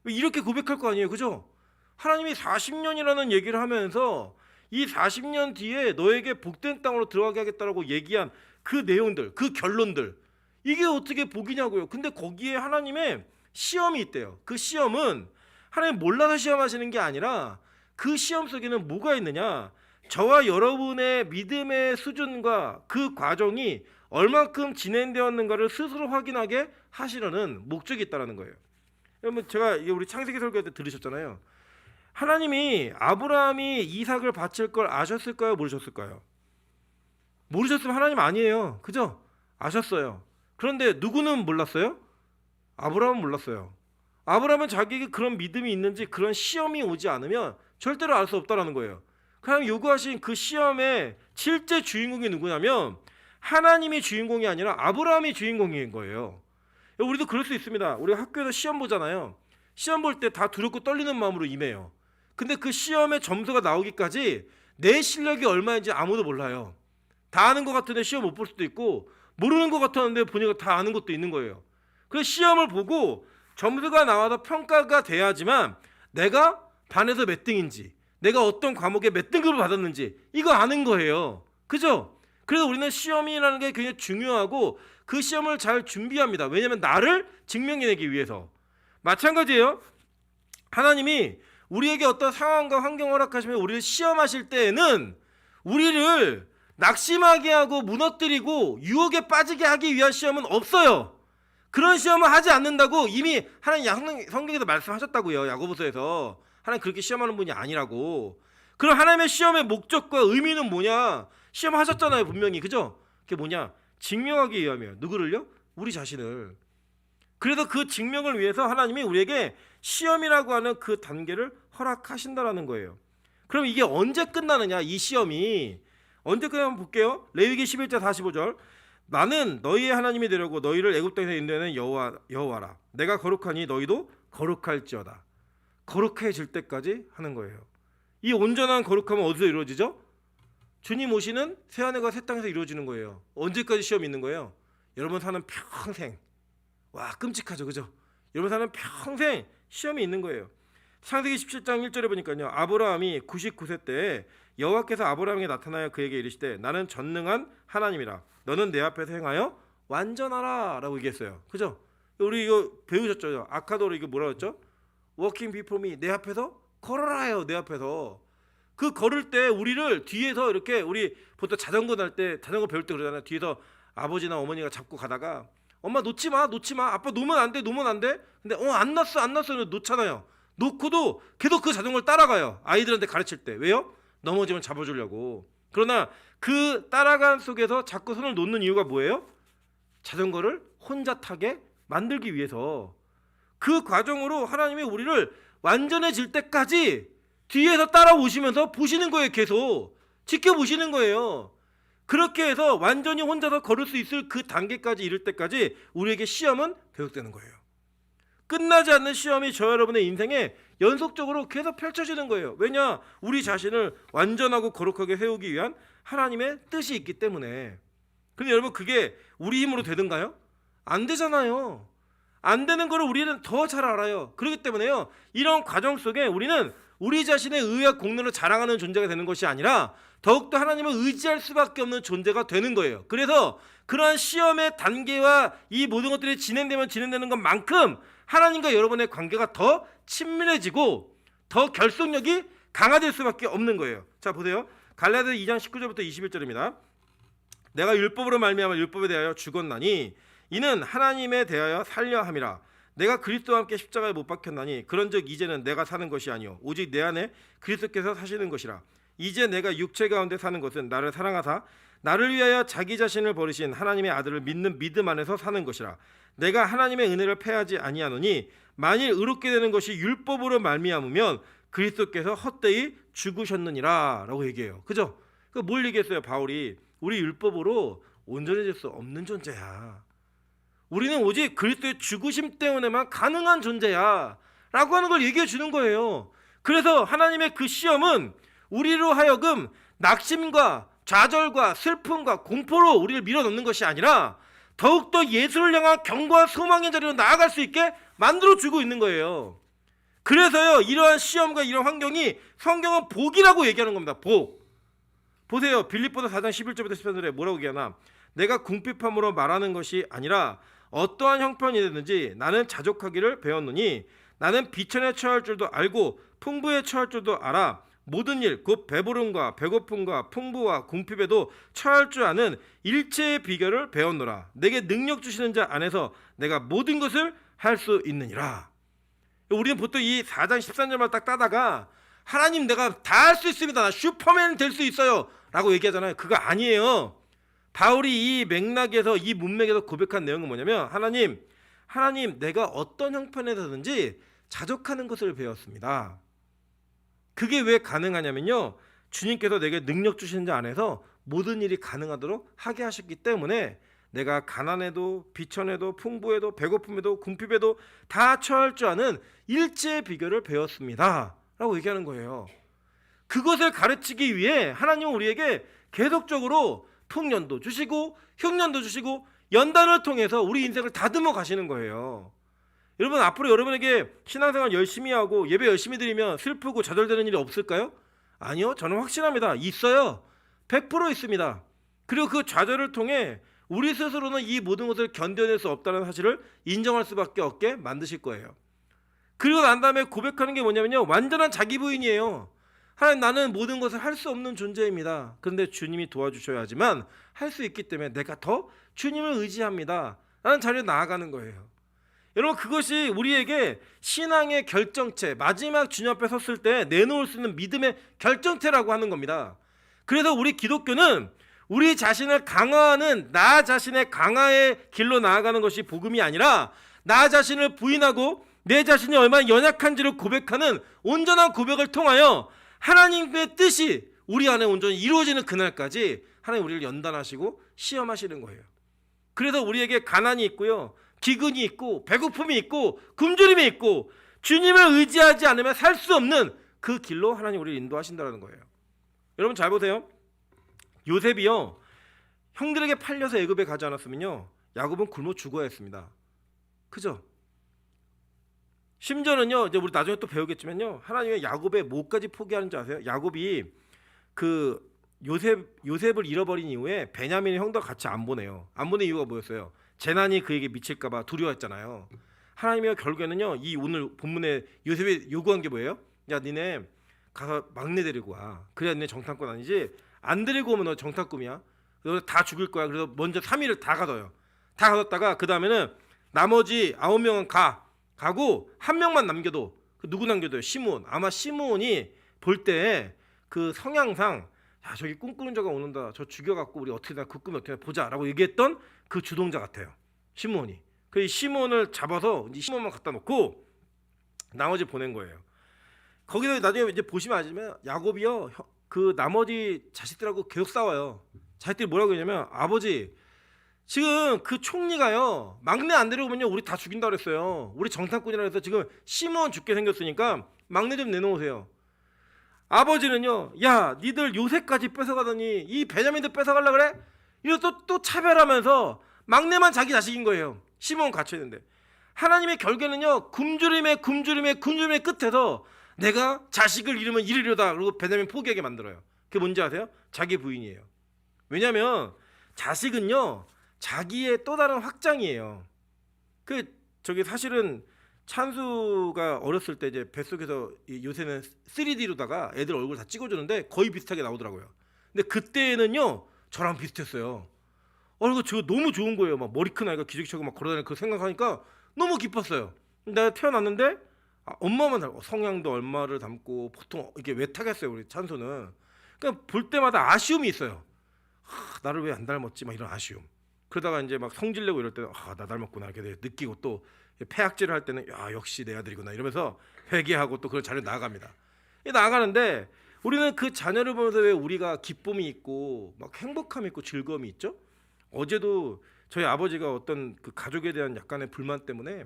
이렇게 고백할 거 아니에요, 그죠? 하나님이 40년이라는 얘기를 하면서 이 40년 뒤에 너에게 복된 땅으로 들어가게 하겠다라고 얘기한 그 내용들, 그 결론들, 이게 어떻게 복이냐고요. 근데 거기에 하나님의 시험이 있대요. 그 시험은 하나님 몰라서 시험하시는 게 아니라 그 시험 속에는 뭐가 있느냐, 저와 여러분의 믿음의 수준과 그 과정이 얼만큼 진행되었는가를 스스로 확인하게 하시려는 목적이 있다는 거예요. 여러분, 제가 우리 창세기 설교 때 들으셨잖아요. 하나님이 아브라함이 이삭을 바칠 걸 아셨을까요? 모르셨을까요? 모르셨으면 하나님 아니에요. 그죠? 아셨어요. 그런데 누구는 몰랐어요? 아브라함은 몰랐어요. 아브라함은 자기에게 그런 믿음이 있는지 그런 시험이 오지 않으면 절대로 알 수 없다는 거예요. 하나님 요구하신 그 시험의 실제 주인공이 누구냐면 하나님이 주인공이 아니라 아브라함이 주인공인 거예요. 우리도 그럴 수 있습니다. 우리가 학교에서 시험 보잖아요. 시험 볼 때 다 두렵고 떨리는 마음으로 임해요. 근데 그 시험의 점수가 나오기까지 내 실력이 얼마인지 아무도 몰라요. 다 아는 것 같은데 시험 못 볼 수도 있고 모르는 것 같았는데 보니까 다 아는 것도 있는 거예요. 그래서 시험을 보고 점수가 나와서 평가가 돼야지만 내가 반에서 몇 등인지, 내가 어떤 과목에 몇 등급을 받았는지 이거 아는 거예요. 그죠? 그래서 우리는 시험이라는 게 굉장히 중요하고 그 시험을 잘 준비합니다. 왜냐하면 나를 증명해내기 위해서. 마찬가지예요. 하나님이 우리에게 어떤 상황과 환경을 허락하시면 우리를 시험하실 때에는 우리를 낙심하게 하고 무너뜨리고 유혹에 빠지게 하기 위한 시험은 없어요. 그런 시험을 하지 않는다고 이미 하나님 성경에서 말씀하셨다고요. 야고보서에서. 하나님 그렇게 시험하는 분이 아니라고. 그럼 하나님의 시험의 목적과 의미는 뭐냐? 시험하셨잖아요, 분명히. 그죠? 그게 뭐냐? 증명하기 위함이에요. 누구를요? 우리 자신을. 그래서 그 증명을 위해서 하나님이 우리에게 시험이라고 하는 그 단계를 허락하신다라는 거예요. 그럼 이게 언제 끝나느냐? 이 시험이 언제 끝나면 볼게요. 레위기 11장 45절. 나는 너희의 하나님이 되려고 너희를 애굽 땅에서 인도하는 여호와라. 내가 거룩하니 너희도 거룩할지어다. 거룩해질 때까지 하는 거예요. 이 온전한 거룩함은 어디서 이루어지죠? 주님 오시는 새하늘과 새 땅에서 이루어지는 거예요. 언제까지 시험이 있는 거예요? 여러분 사는 평생. 와, 끔찍하죠, 그죠? 여러분 사는 평생 시험이 있는 거예요. 창세기 17장 1절에 보니까요, 아브라함이 99세 때 여호와께서 아브라함에게 나타나여 그에게 이르시되 나는 전능한 하나님이라. 너는 내 앞에서 행하여 완전하라 라고 얘기했어요. 그죠? 우리 이거 배우셨죠? 아카도로 이거 뭐라 했죠? Walking before me. 내 앞에서 걸어라요. 내 앞에서. 그 걸을 때 우리를 뒤에서 이렇게, 우리 보통 자전거 날 때, 자전거 배울 때 그러잖아요. 뒤에서 아버지나 어머니가 잡고 가다가 엄마 놓지 마. 아빠 놓으면 안 돼. 근데 안 놨어. 놓잖아요. 놓고도 계속 그 자전거를 따라가요. 아이들한테 가르칠 때. 왜요? 넘어지면 잡아주려고. 그러나 그 따라간 속에서 자꾸 손을 놓는 이유가 뭐예요? 자전거를 혼자 타게 만들기 위해서. 그 과정으로 하나님이 우리를 완전해질 때까지 뒤에서 따라오시면서 보시는 거예요. 계속 지켜보시는 거예요. 그렇게 해서 완전히 혼자서 걸을 수 있을 그 단계까지 이를 때까지 우리에게 시험은 계속되는 거예요. 끝나지 않는 시험이 저 여러분의 인생에 연속적으로 계속 펼쳐지는 거예요. 왜냐? 우리 자신을 완전하고 거룩하게 세우기 위한 하나님의 뜻이 있기 때문에. 근데 여러분, 그게 우리 힘으로 되든가요? 안 되잖아요. 안 되는 거를 우리는 더 잘 알아요. 그렇기 때문에요, 이런 과정 속에 우리는 우리 자신의 의와 공로를 자랑하는 존재가 되는 것이 아니라 더욱더 하나님을 의지할 수밖에 없는 존재가 되는 거예요. 그래서 그러한 시험의 단계와 이 모든 것들이 진행되면 진행되는 것만큼 하나님과 여러분의 관계가 더 친밀해지고 더 결속력이 강화될 수밖에 없는 거예요. 자, 보세요. 갈라디아 2장 19절부터 21절입니다. 내가 율법으로 말미암아 율법에 대하여 죽었나니 이는 하나님에 대하여 살려 함이라. 내가 그리스도와 함께 십자가에 못 박혔나니 그런즉 이제는 내가 사는 것이 아니요 오직 내 안에 그리스도께서 사시는 것이라. 이제 내가 육체 가운데 사는 것은 나를 사랑하사 나를 위하여 자기 자신을 버리신 하나님의 아들을 믿는 믿음 안에서 사는 것이라. 내가 하나님의 은혜를 패하지 아니하노니 만일 의롭게 되는 것이 율법으로 말미암으면 그리스도께서 헛되이 죽으셨느니라 라고 얘기해요. 그죠? 뭘 얘기했어요? 바울이 우리 율법으로 온전해질 수 없는 존재야. 우리는 오직 그리스도의 죽으심 때문에만 가능한 존재야 라고 하는 걸 얘기해 주는 거예요. 그래서 하나님의 그 시험은 우리로 하여금 낙심과 좌절과 슬픔과 공포로 우리를 밀어넣는 것이 아니라 더욱더 예수를 향한 경고와 소망의 자리로 나아갈 수 있게 만들어주고 있는 거예요. 그래서요, 이러한 시험과 이러한 환경이 성경은 복이라고 얘기하는 겁니다. 복. 보세요. 빌립보서 4장 11절부터 13절에 뭐라고 얘기하나? 내가 궁핍함으로 말하는 것이 아니라 어떠한 형편이 되든지 나는 자족하기를 배웠노니 나는 비천에 처할 줄도 알고 풍부에 처할 줄도 알아. 모든 일 곧 배부름과 배고픔과 풍부와 궁핍에도 처할 줄 아는 일체의 비결을 배웠노라. 내게 능력 주시는 자 안에서 내가 모든 것을 할 수 있느니라. 우리는 보통 이 4장 13절만 딱 따다가 하나님 내가 다 할 수 있습니다. 나 슈퍼맨 될 수 있어요 라고 얘기하잖아요. 그거 아니에요. 바울이 이 맥락에서 이 문맥에서 고백한 내용은 뭐냐면 하나님 내가 어떤 형편에서든지 자족하는 것을 배웠습니다. 그게 왜 가능하냐면요, 주님께서 내게 능력 주시는 자 안에서 모든 일이 가능하도록 하게 하셨기 때문에 내가 가난에도 비천에도 풍부에도 배고픔에도 궁핍에도 다 처할 줄 아는 일체의 비결을 배웠습니다 라고 얘기하는 거예요. 그것을 가르치기 위해 하나님은 우리에게 계속적으로 풍년도 주시고 흉년도 주시고 연단을 통해서 우리 인생을 다듬어 가시는 거예요. 여러분, 앞으로 여러분에게 신앙생활 열심히 하고 예배 열심히 드리면 슬프고 좌절되는 일이 없을까요? 아니요, 저는 확신합니다. 있어요. 100% 있습니다. 그리고 그 좌절을 통해 우리 스스로는 이 모든 것을 견뎌낼 수 없다는 사실을 인정할 수밖에 없게 만드실 거예요. 그리고 난 다음에 고백하는 게 뭐냐면요, 완전한 자기 부인이에요. 하나님, 나는 모든 것을 할 수 없는 존재입니다. 그런데 주님이 도와주셔야 하지만 할 수 있기 때문에 내가 더 주님을 의지합니다 라는 자리에 나아가는 거예요. 여러분, 그것이 우리에게 신앙의 결정체, 마지막 주님 앞에 섰을 때 내놓을 수 있는 믿음의 결정체라고 하는 겁니다. 그래서 우리 기독교는 우리 자신을 강화하는 나 자신의 강화의 길로 나아가는 것이 복음이 아니라 나 자신을 부인하고 내 자신이 얼마나 연약한지를 고백하는 온전한 고백을 통하여 하나님의 뜻이 우리 안에 온전히 이루어지는 그날까지 하나님 우리를 연단하시고 시험하시는 거예요. 그래서 우리에게 가난이 있고요, 기근이 있고 배고픔이 있고 굶주림이 있고 주님을 의지하지 않으면 살 수 없는 그 길로 하나님 우리를 인도하신다는 거예요. 여러분 잘 보세요. 요셉이요, 형들에게 팔려서 애굽에 가지 않았으면요 야곱은 굶어 죽어야 했습니다. 그죠? 심지어는요, 이제 우리 나중에 또 배우겠지만요, 하나님의 야곱의 뭐까지 포기하는 줄 아세요? 야곱이 그 요셉을 잃어버린 이후에 베냐민의 형들과 같이 안 보내요. 안 보낸 이유가 뭐였어요? 재난이 그에게 미칠까봐 두려워했잖아요. 하나님이 결국에는요, 이 오늘 본문에 요셉이 요구한 게 뭐예요? 야, 니네 가서 막내 데리고 와. 그래야 니네 정탐꾼 아니지? 안 데리고 오면 너 정탐꾼이야. 너 다 죽일 거야. 그래서 먼저 3일을 다 가둬요. 다 가뒀다가 그 다음에는 나머지 9명은 가고 한 명만 남겨둬. 누구 남겨둬요? 시므온. 아마 시므온이 볼 때 그 성향상, 야, 저기 꿈꾸는 자가 오는다. 저 죽여갖고 우리 어떻게 그 꿈이 어떻게 보자라고 얘기했던 그 주동자 같아요. 시므온이. 그 시몬을 잡아서 이 시몬만 갖다 놓고 나머지 보낸 거예요. 거기서 나중에 이제 보시면 아시면 야곱이요 그 나머지 자식들하고 계속 싸워요. 자식들이 뭐라고 했냐면 아버지 지금 그 총리가요 막내 안 데려오면요 우리 다 죽인다 그랬어요. 우리 정탐꾼이라 해서 지금 시몬 죽게 생겼으니까 막내 좀 내놓으세요. 아버지는요 야 니들 요새까지 뺏어가더니 이 베냐민도 뺏어가려 그래? 이거 또 차별하면서 막내만 자기 자식인 거예요. 시몬 갇혀 있는데 하나님의 결계는요 굶주림의 끝에서 내가 자식을 잃으면 이르려다 그리고 베냐민 포기하게 만들어요. 그게 뭔지 아세요? 자기 부인이에요. 왜냐하면 자식은요 자기의 또 다른 확장이에요. 저기 사실은 찬수가 어렸을 때 이제 뱃속에서 요새는 3D로다가 애들 얼굴 다 찍어주는데 거의 비슷하게 나오더라고요. 근데 그때는요 저랑 비슷했어요. 이거 저 너무 좋은 거예요. 막 머리 큰 아이가 기저귀 차고 막 걸어다니는 그 생각하니까 너무 기뻤어요. 내가 태어났는데 엄마만 닮고 성향도 얼마를 닮고 보통 이게 외탁했어요 우리 찬수는. 그러니까 볼 때마다 아쉬움이 있어요. 나를 왜 안 닮았지? 막 이런 아쉬움. 그러다가 이제 막 성질내고 이럴 때는 나 닮았구나 이렇게 느끼고 또 폐악질을 할 때는 야 역시 내 아들이구나 이러면서 회개하고 또 그런 자리로 나아갑니다. 나아가는데 우리는 그 자녀를 보면서 왜 우리가 기쁨이 있고 막 행복함이 있고 즐거움이 있죠? 어제도 저희 아버지가 어떤 그 가족에 대한 약간의 불만 때문에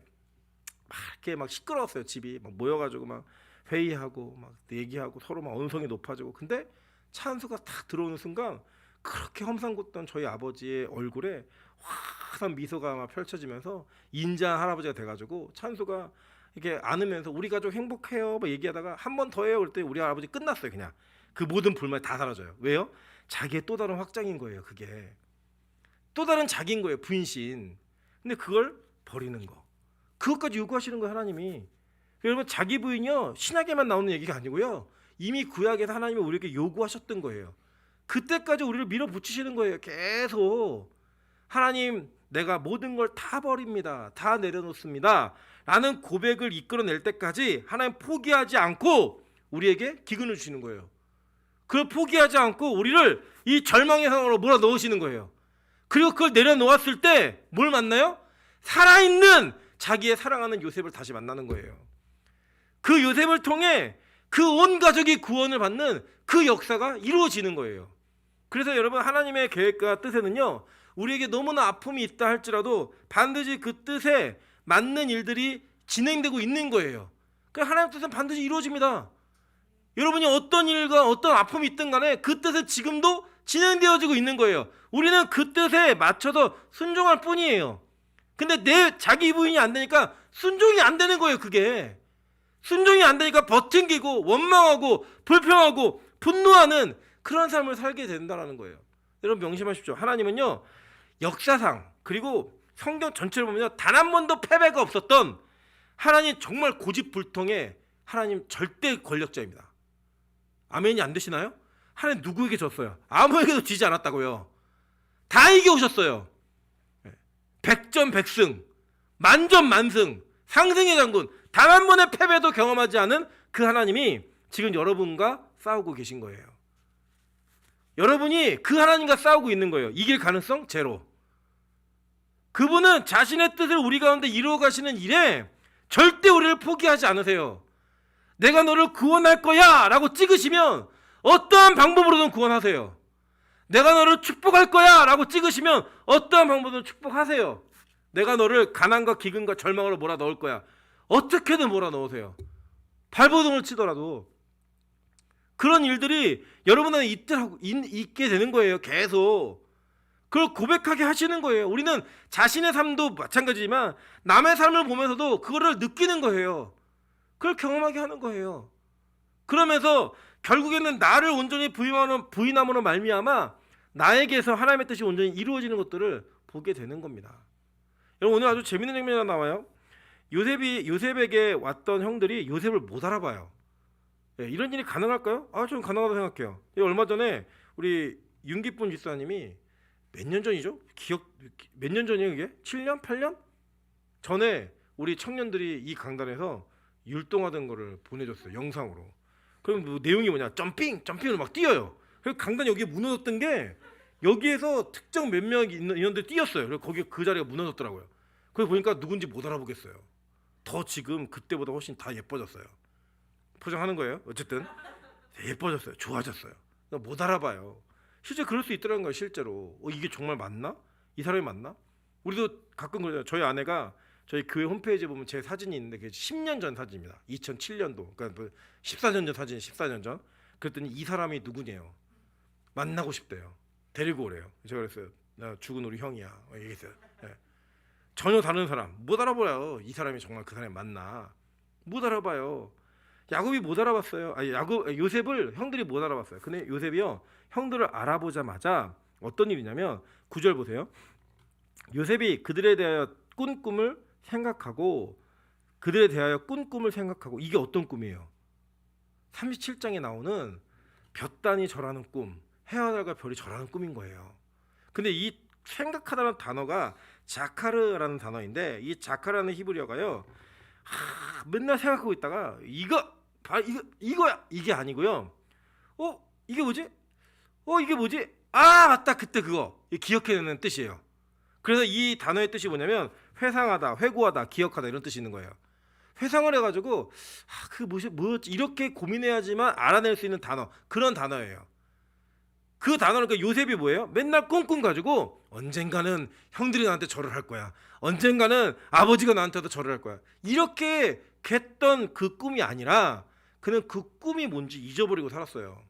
막 이렇게 막 시끄러웠어요. 집이 막 모여가지고 막 회의하고 막 얘기하고 서로 막 언성이 높아지고. 근데 찬수가 딱 들어오는 순간 그렇게 험상궂던 저희 아버지의 얼굴에 화사한 미소가 막 펼쳐지면서 인자한 할아버지가 돼가지고 찬수가 이렇게 안으면서 우리 가족 행복해요 막 얘기하다가 한 번 더 해요 그럴 때 우리 할아버지 끝났어요. 그냥 그 모든 불만이 다 사라져요. 왜요? 자기의 또 다른 확장인 거예요. 그게 또 다른 자기인 거예요. 분신. 근데 그걸 버리는 거 그것까지 요구하시는 거예요. 하나님이. 여러분 자기 부인이요 신약에만 나오는 얘기가 아니고요 이미 구약에서 하나님이 우리에게 요구하셨던 거예요. 그때까지 우리를 밀어붙이시는 거예요. 계속 하나님 내가 모든 걸 다 버립니다. 다 내려놓습니다. 라는 고백을 이끌어낼 때까지 하나님 포기하지 않고 우리에게 기근을 주시는 거예요. 그걸 포기하지 않고 우리를 이 절망의 상황으로 몰아넣으시는 거예요. 그리고 그걸 내려놓았을 때 뭘 만나요? 살아있는 자기의 사랑하는 요셉을 다시 만나는 거예요. 그 요셉을 통해 그 온 가족이 구원을 받는 그 역사가 이루어지는 거예요. 그래서 여러분 하나님의 계획과 뜻에는요 우리에게 너무나 아픔이 있다 할지라도 반드시 그 뜻에 맞는 일들이 진행되고 있는 거예요. 그러니까 하나님의 뜻은 반드시 이루어집니다. 여러분이 어떤 일과 어떤 아픔이 있든 간에 그 뜻은 지금도 진행되어지고 있는 거예요. 우리는 그 뜻에 맞춰서 순종할 뿐이에요. 근데 내 자기 부인이 안 되니까 순종이 안 되는 거예요. 그게 순종이 안 되니까 버팅기고 원망하고 불평하고 분노하는 그런 삶을 살게 된다는 거예요. 여러분 명심하십시오. 하나님은요 역사상 그리고 성경 전체를 보면요 단 한 번도 패배가 없었던 하나님 정말 고집불통의 하나님 절대 권력자입니다. 아멘이 안 되시나요? 하나님 누구에게 졌어요? 아무에게도 지지 않았다고요. 다 이겨오셨어요. 백전백승 만전만승 상승의 장군 단 한 번의 패배도 경험하지 않은 그 하나님이 지금 여러분과 싸우고 계신 거예요. 여러분이 그 하나님과 싸우고 있는 거예요. 이길 가능성 제로. 그분은 자신의 뜻을 우리 가운데 이루어 가시는 일에 절대 우리를 포기하지 않으세요. 내가 너를 구원할 거야 라고 찍으시면 어떠한 방법으로든 구원하세요. 내가 너를 축복할 거야 라고 찍으시면 어떠한 방법으로든 축복하세요. 내가 너를 가난과 기근과 절망으로 몰아넣을 거야. 어떻게든 몰아넣으세요. 발버둥을 치더라도. 그런 일들이 여러분한테 있게 되는 거예요. 계속 그걸 고백하게 하시는 거예요. 우리는 자신의 삶도 마찬가지지만 남의 삶을 보면서도 그거를 느끼는 거예요. 그걸 경험하게 하는 거예요. 그러면서 결국에는 나를 온전히 부인함으로 말미암아 나에게서 하나님의 뜻이 온전히 이루어지는 것들을 보게 되는 겁니다. 여러분 오늘 아주 재밌는 장면이 하나 나와요. 요셉에게 왔던 형들이 요셉을 못 알아봐요. 이런 일이 가능할까요? 저는 가능하다고 생각해요. 얼마 전에 우리 윤기쁨 집사님이 몇 년 전이죠? 몇 년 전이에요 이게? 7년? 8년? 전에 우리 청년들이 이 강단에서 율동하던 거를 보내줬어요. 영상으로. 그럼 뭐 내용이 뭐냐? 점핑으로 막 뛰어요. 그래서 강단이 여기에 무너졌던 게 여기에서 특정 몇 명 인원들이 뛰었어요. 그래서 거기 그 자리가 무너졌더라고요. 그걸 보니까 누군지 못 알아보겠어요. 더 지금 그때보다 훨씬 다 예뻐졌어요. 포장하는 거예요. 어쨌든 예뻐졌어요. 좋아졌어요. 못 알아봐요. 실제 그럴 수 있더라는 거예요. 실제로 이게 정말 맞나? 이 사람이 맞나? 우리도 가끔 그러잖아요. 저희 아내가 저희 교회 홈페이지에 보면 제 사진이 있는데 그게 10년 전 사진입니다. 2007년도. 그러니까 14년 전 사진, 14년 전. 그랬더니 이 사람이 누구냐요? 만나고 싶대요. 데리고 오래요. 제가 그랬어요. 나 죽은 우리 형이야. 얘기했어요. 네. 전혀 다른 사람. 못 알아봐요. 이 사람이 정말 그 사람이 맞나? 못 알아봐요. 야곱이 못 알아봤어요. 요셉을 형들이 못 알아봤어요. 근데 요셉이요, 형들을 알아보자마자 어떤 일이냐면 9절 보세요. 요셉이 그들에 대하여 꾼 꿈을 생각하고 이게 어떤 꿈이에요? 37장에 나오는 볕단이 절하는 꿈, 해와 달과 별이 절하는 꿈인 거예요. 근데 이 생각하다는 단어가 자카르라는 단어인데, 이 자카르라는 히브리어가요, 맨날 생각하고 있다가 이거야 이게 아니고요. 이게 뭐지? 이게 뭐지? 맞다, 그때 그거 기억해내는 뜻이에요. 그래서 이 단어의 뜻이 뭐냐면 회상하다, 회고하다, 기억하다 이런 뜻이 있는 거예요. 회상을 해가지고 그 뭐였지 이렇게 고민해야지만 알아낼 수 있는 단어, 그런 단어예요. 그 단어는 그러니까 요셉이 뭐예요? 맨날 꽁꽁 가지고 언젠가는 형들이 나한테 절을 할 거야. 언젠가는 아버지가 나한테도 절을 할 거야. 이렇게 깼던 그 꿈이 아니라 그는 그 꿈이 뭔지 잊어버리고 살았어요.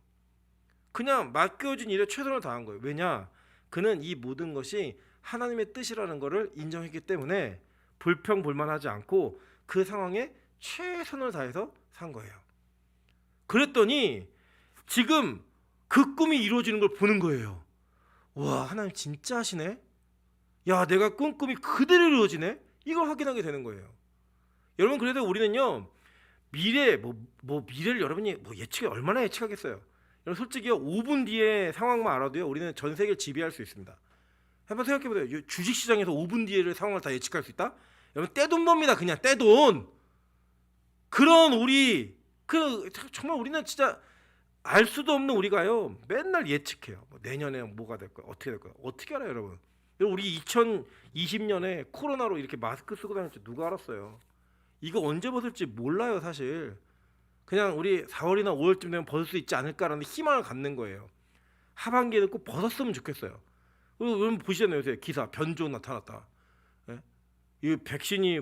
그냥 맡겨진 일에 최선을 다한 거예요. 왜냐? 그는 이 모든 것이 하나님의 뜻이라는 것을 인정했기 때문에 불평불만하지 않고 그 상황에 최선을 다해서 산 거예요. 그랬더니 지금 그 꿈이 이루어지는 걸 보는 거예요. 와, 하나님 진짜 하시네. 야, 내가 꾼 꿈이 그대로 이루어지네. 이걸 확인하게 되는 거예요. 여러분, 그래도 우리는요, 미래를 여러분이 얼마나 예측하겠어요. 여러분, 솔직히요, 5분 뒤에 상황만 알아도요, 우리는 전 세계를 지배할 수 있습니다. 한번 생각해보세요. 주식시장에서 5분 뒤의 상황을 다 예측할 수 있다? 여러분, 떼돈 법니다. 그냥 떼돈. 그런 정말 우리는 진짜 알 수도 없는 우리가요, 맨날 예측해요. 내년에 뭐가 될 거야, 어떻게 될 거야. 어떻게 알아요, 여러분? 우리 2020년에 코로나로 이렇게 마스크 쓰고 다닐 줄 누가 알았어요? 이거 언제 벗을지 몰라요, 사실. 그냥 우리 4월이나 5월쯤 되면 벗을 수 있지 않을까라는 희망을 갖는 거예요. 하반기에는 꼭 벗었으면 좋겠어요. 여러분 보시잖아요, 요새 기사 변종 나타났다. 예? 이 백신이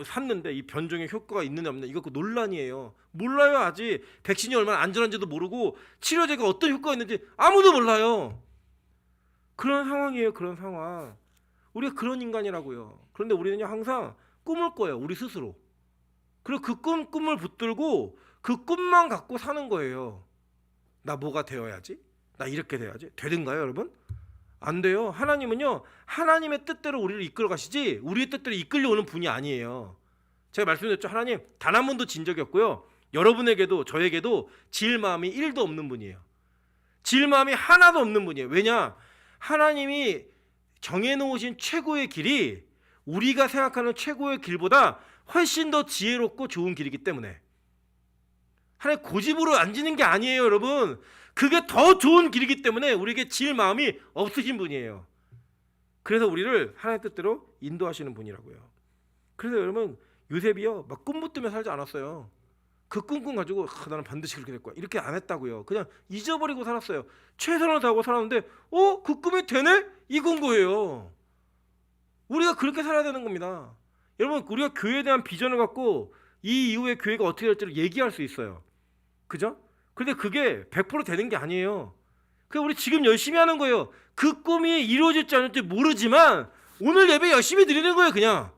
샀는데 이 변종의 효과가 있느냐 없느냐 이거 논란이에요. 몰라요. 아직 백신이 얼마나 안전한지도 모르고 치료제가 어떤 효과가 있는지 아무도 몰라요. 그런 상황이에요. 그런 상황. 우리가 그런 인간이라고요. 그런데 우리는요, 항상 꿈을 꿔요, 우리 스스로. 그리고 그 꿈을 붙들고 그 꿈만 갖고 사는 거예요. 나 뭐가 되어야지? 나 이렇게 돼야지? 되든가요, 여러분? 안 돼요. 하나님은요, 하나님의 뜻대로 우리를 이끌어 가시지 우리의 뜻대로 이끌려오는 분이 아니에요. 제가 말씀드렸죠. 하나님 단 한 번도 진 적이 없고요, 여러분에게도 저에게도 질 마음이 1도 없는 분이에요. 질 마음이 하나도 없는 분이에요. 왜냐? 하나님이 정해놓으신 최고의 길이 우리가 생각하는 최고의 길보다 훨씬 더 지혜롭고 좋은 길이기 때문에 하나님 고집으로 앉는 게 아니에요, 여러분. 그게 더 좋은 길이기 때문에 우리에게 질 마음이 없으신 분이에요. 그래서 우리를 하나님의 뜻대로 인도하시는 분이라고요. 그래서 여러분, 요셉이요, 막 꿈 붙들며 살지 않았어요. 그 꿈 가지고 나는 반드시 그렇게 될 거야 이렇게 안 했다고요. 그냥 잊어버리고 살았어요. 최선을 다하고 살았는데 그 꿈이 되네? 이건 거예요. 우리가 그렇게 살아야 되는 겁니다. 여러분, 우리가 교회에 대한 비전을 갖고 이 이후에 교회가 어떻게 될지를 얘기할 수 있어요. 그죠? 근데 그게 100% 되는 게 아니에요. 그냥 우리 지금 열심히 하는 거예요. 그 꿈이 이루어질지 않을지 모르지만 오늘 예배 열심히 드리는 거예요. 그냥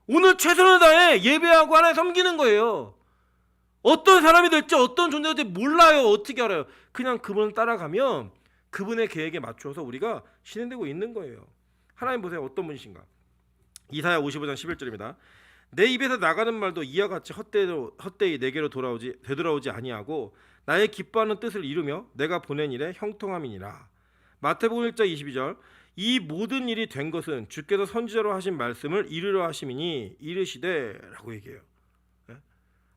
오늘 최선을 다해 예배하고 하나님 섬기는 거예요. 어떤 사람이 될지 어떤 존재가 될지 몰라요. 어떻게 알아요? 그냥 그분을 따라가면 그분의 계획에 맞춰서 우리가 실행되고 있는 거예요. 하나님 보세요. 어떤 분이신가? 이사야 55장 11절입니다. 내 입에서 나가는 말도 이와 같이 헛되이 내게로 되돌아오지 아니하고 나의 기뻐하는 뜻을 이루며 내가 보낸 일에 형통함이니라. 마태복음 1장 22절. 이 모든 일이 된 것은 주께서 선지자로 하신 말씀을 이루려 하심이니 이르시되라고 얘기해요.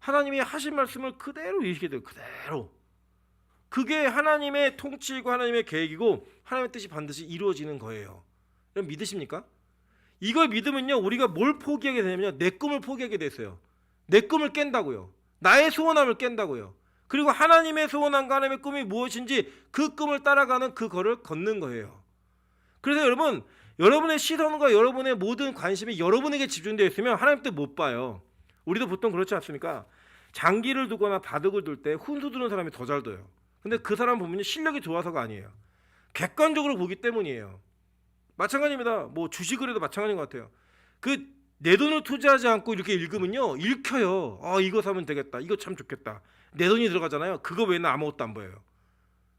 하나님이 하신 말씀을 그대로 이루시게 돼요. 그대로. 그게 하나님의 통치이고 하나님의 계획이고 하나님의 뜻이 반드시 이루어지는 거예요. 여러분 믿으십니까? 이걸 믿으면요 우리가 뭘 포기하게 되냐면요 내 꿈을 포기하게 됐어요. 내 꿈을 깬다고요. 나의 소원함을 깬다고요. 그리고 하나님의 소원함과 하나님의 꿈이 무엇인지 그 꿈을 따라가는 그 걸을 걷는 거예요. 그래서 여러분, 여러분의 시선과 여러분의 모든 관심이 여러분에게 집중되어 있으면 하나님 뜻 못 봐요. 우리도 보통 그렇지 않습니까? 장기를 두거나 바둑을 둘 때 훈수 두는 사람이 더 잘 둬요. 근데 그 사람 보면 실력이 좋아서가 아니에요. 객관적으로 보기 때문이에요. 마찬가지입니다. 뭐 주식을 해도 마찬가지인 것 같아요. 그 내 돈을 투자하지 않고 이렇게 읽으면요 읽혀요. 아 이거 사면 되겠다. 이거 참 좋겠다. 내 돈이 들어가잖아요. 그거 외에는 아무것도 안 보여요.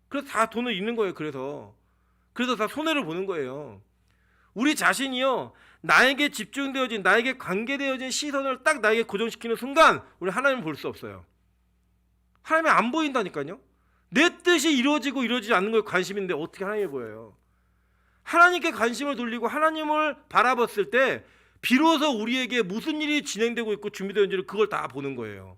그래서 다 돈을 잃는 거예요. 그래서 다 손해를 보는 거예요. 우리 자신이요 나에게 집중되어진 나에게 관계되어진 시선을 딱 나에게 고정시키는 순간 우리 하나님을 볼 수 없어요. 하나님이 안 보인다니까요. 내 뜻이 이루어지고 이루어지지 않는 거에 관심인데 어떻게 하나님이 보여요. 하나님께 관심을 돌리고 하나님을 바라봤을 때 비로소 우리에게 무슨 일이 진행되고 있고 준비되어 있는지를 그걸 다 보는 거예요.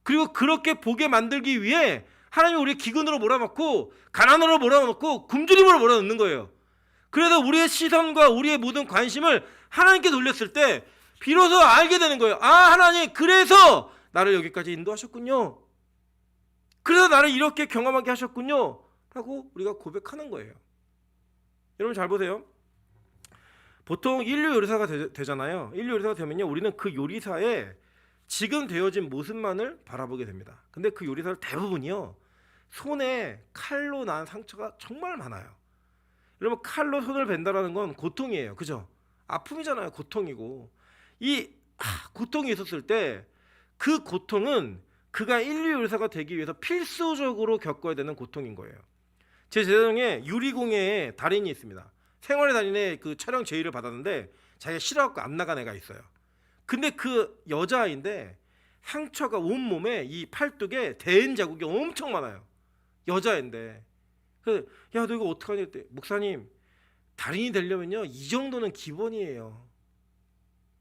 그리고 그렇게 보게 만들기 위해 하나님이 우리의 기근으로 몰아넣고 가난으로 몰아넣고 굶주림으로 몰아넣는 거예요. 그래서 우리의 시선과 우리의 모든 관심을 하나님께 돌렸을 때 비로소 알게 되는 거예요. 아 하나님 그래서 나를 여기까지 인도하셨군요. 그래서 나를 이렇게 경험하게 하셨군요 라고 우리가 고백하는 거예요. 여러분 잘 보세요. 보통 인류 요리사가 되잖아요. 인류 요리사가 되면요 우리는 그 요리사의 지금 되어진 모습만을 바라보게 됩니다. 근데 그 요리사들 대부분이요 손에 칼로 난 상처가 정말 많아요. 여러분 칼로 손을 벤다라는 건 고통이에요. 그죠? 아픔이잖아요. 고통이고 이 고통이 있었을 때 그 고통은 그가 인류 요리사가 되기 위해서 필수적으로 겪어야 되는 고통인 거예요. 제 재정에 유리공예에 달인이 있습니다. 생활의 달인의 그 촬영 제의를 받았는데 자기가 싫어갖고 안 나간 애가 있어요. 근데 그 여자아이인데 상처가 온몸에 이 팔뚝에 대인 자국이 엄청 많아요. 여자애인데 야 너 이거 어떡하냐 했더니 목사님 달인이 되려면요 이 정도는 기본이에요.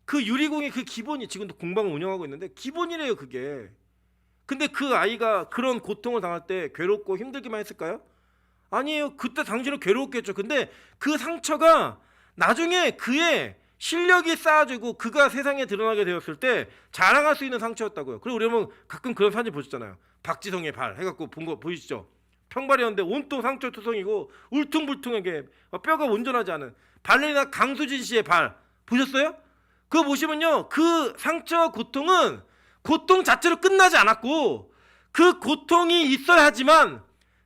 그 유리공예 그 기본이 지금도 공방을 운영하고 있는데 기본이래요 그게. 근데 그 아이가 그런 고통을 당할 때 괴롭고 힘들기만 했을까요? 아니에요. 그때 당신은 괴로웠겠죠. 근데 그 상처가 나중에 그의 실력이 쌓아지고 그가 세상에 드러나게 되었을 때 자랑할 수 있는 상처였다고요. 그리고 우리 여러분 가끔 그런 사진 보셨잖아요. 박지성의 발 해갖고 본 거 보이시죠? 평발이었는데 온통 상처투성이고 울퉁불퉁하게 뼈가 온전하지 않은 발레리나 강수진 씨의 발 보셨어요? 그거 보시면요 그 상처 고통은 고통 자체로 끝나지 않았고 그 고통이 있어야 하지만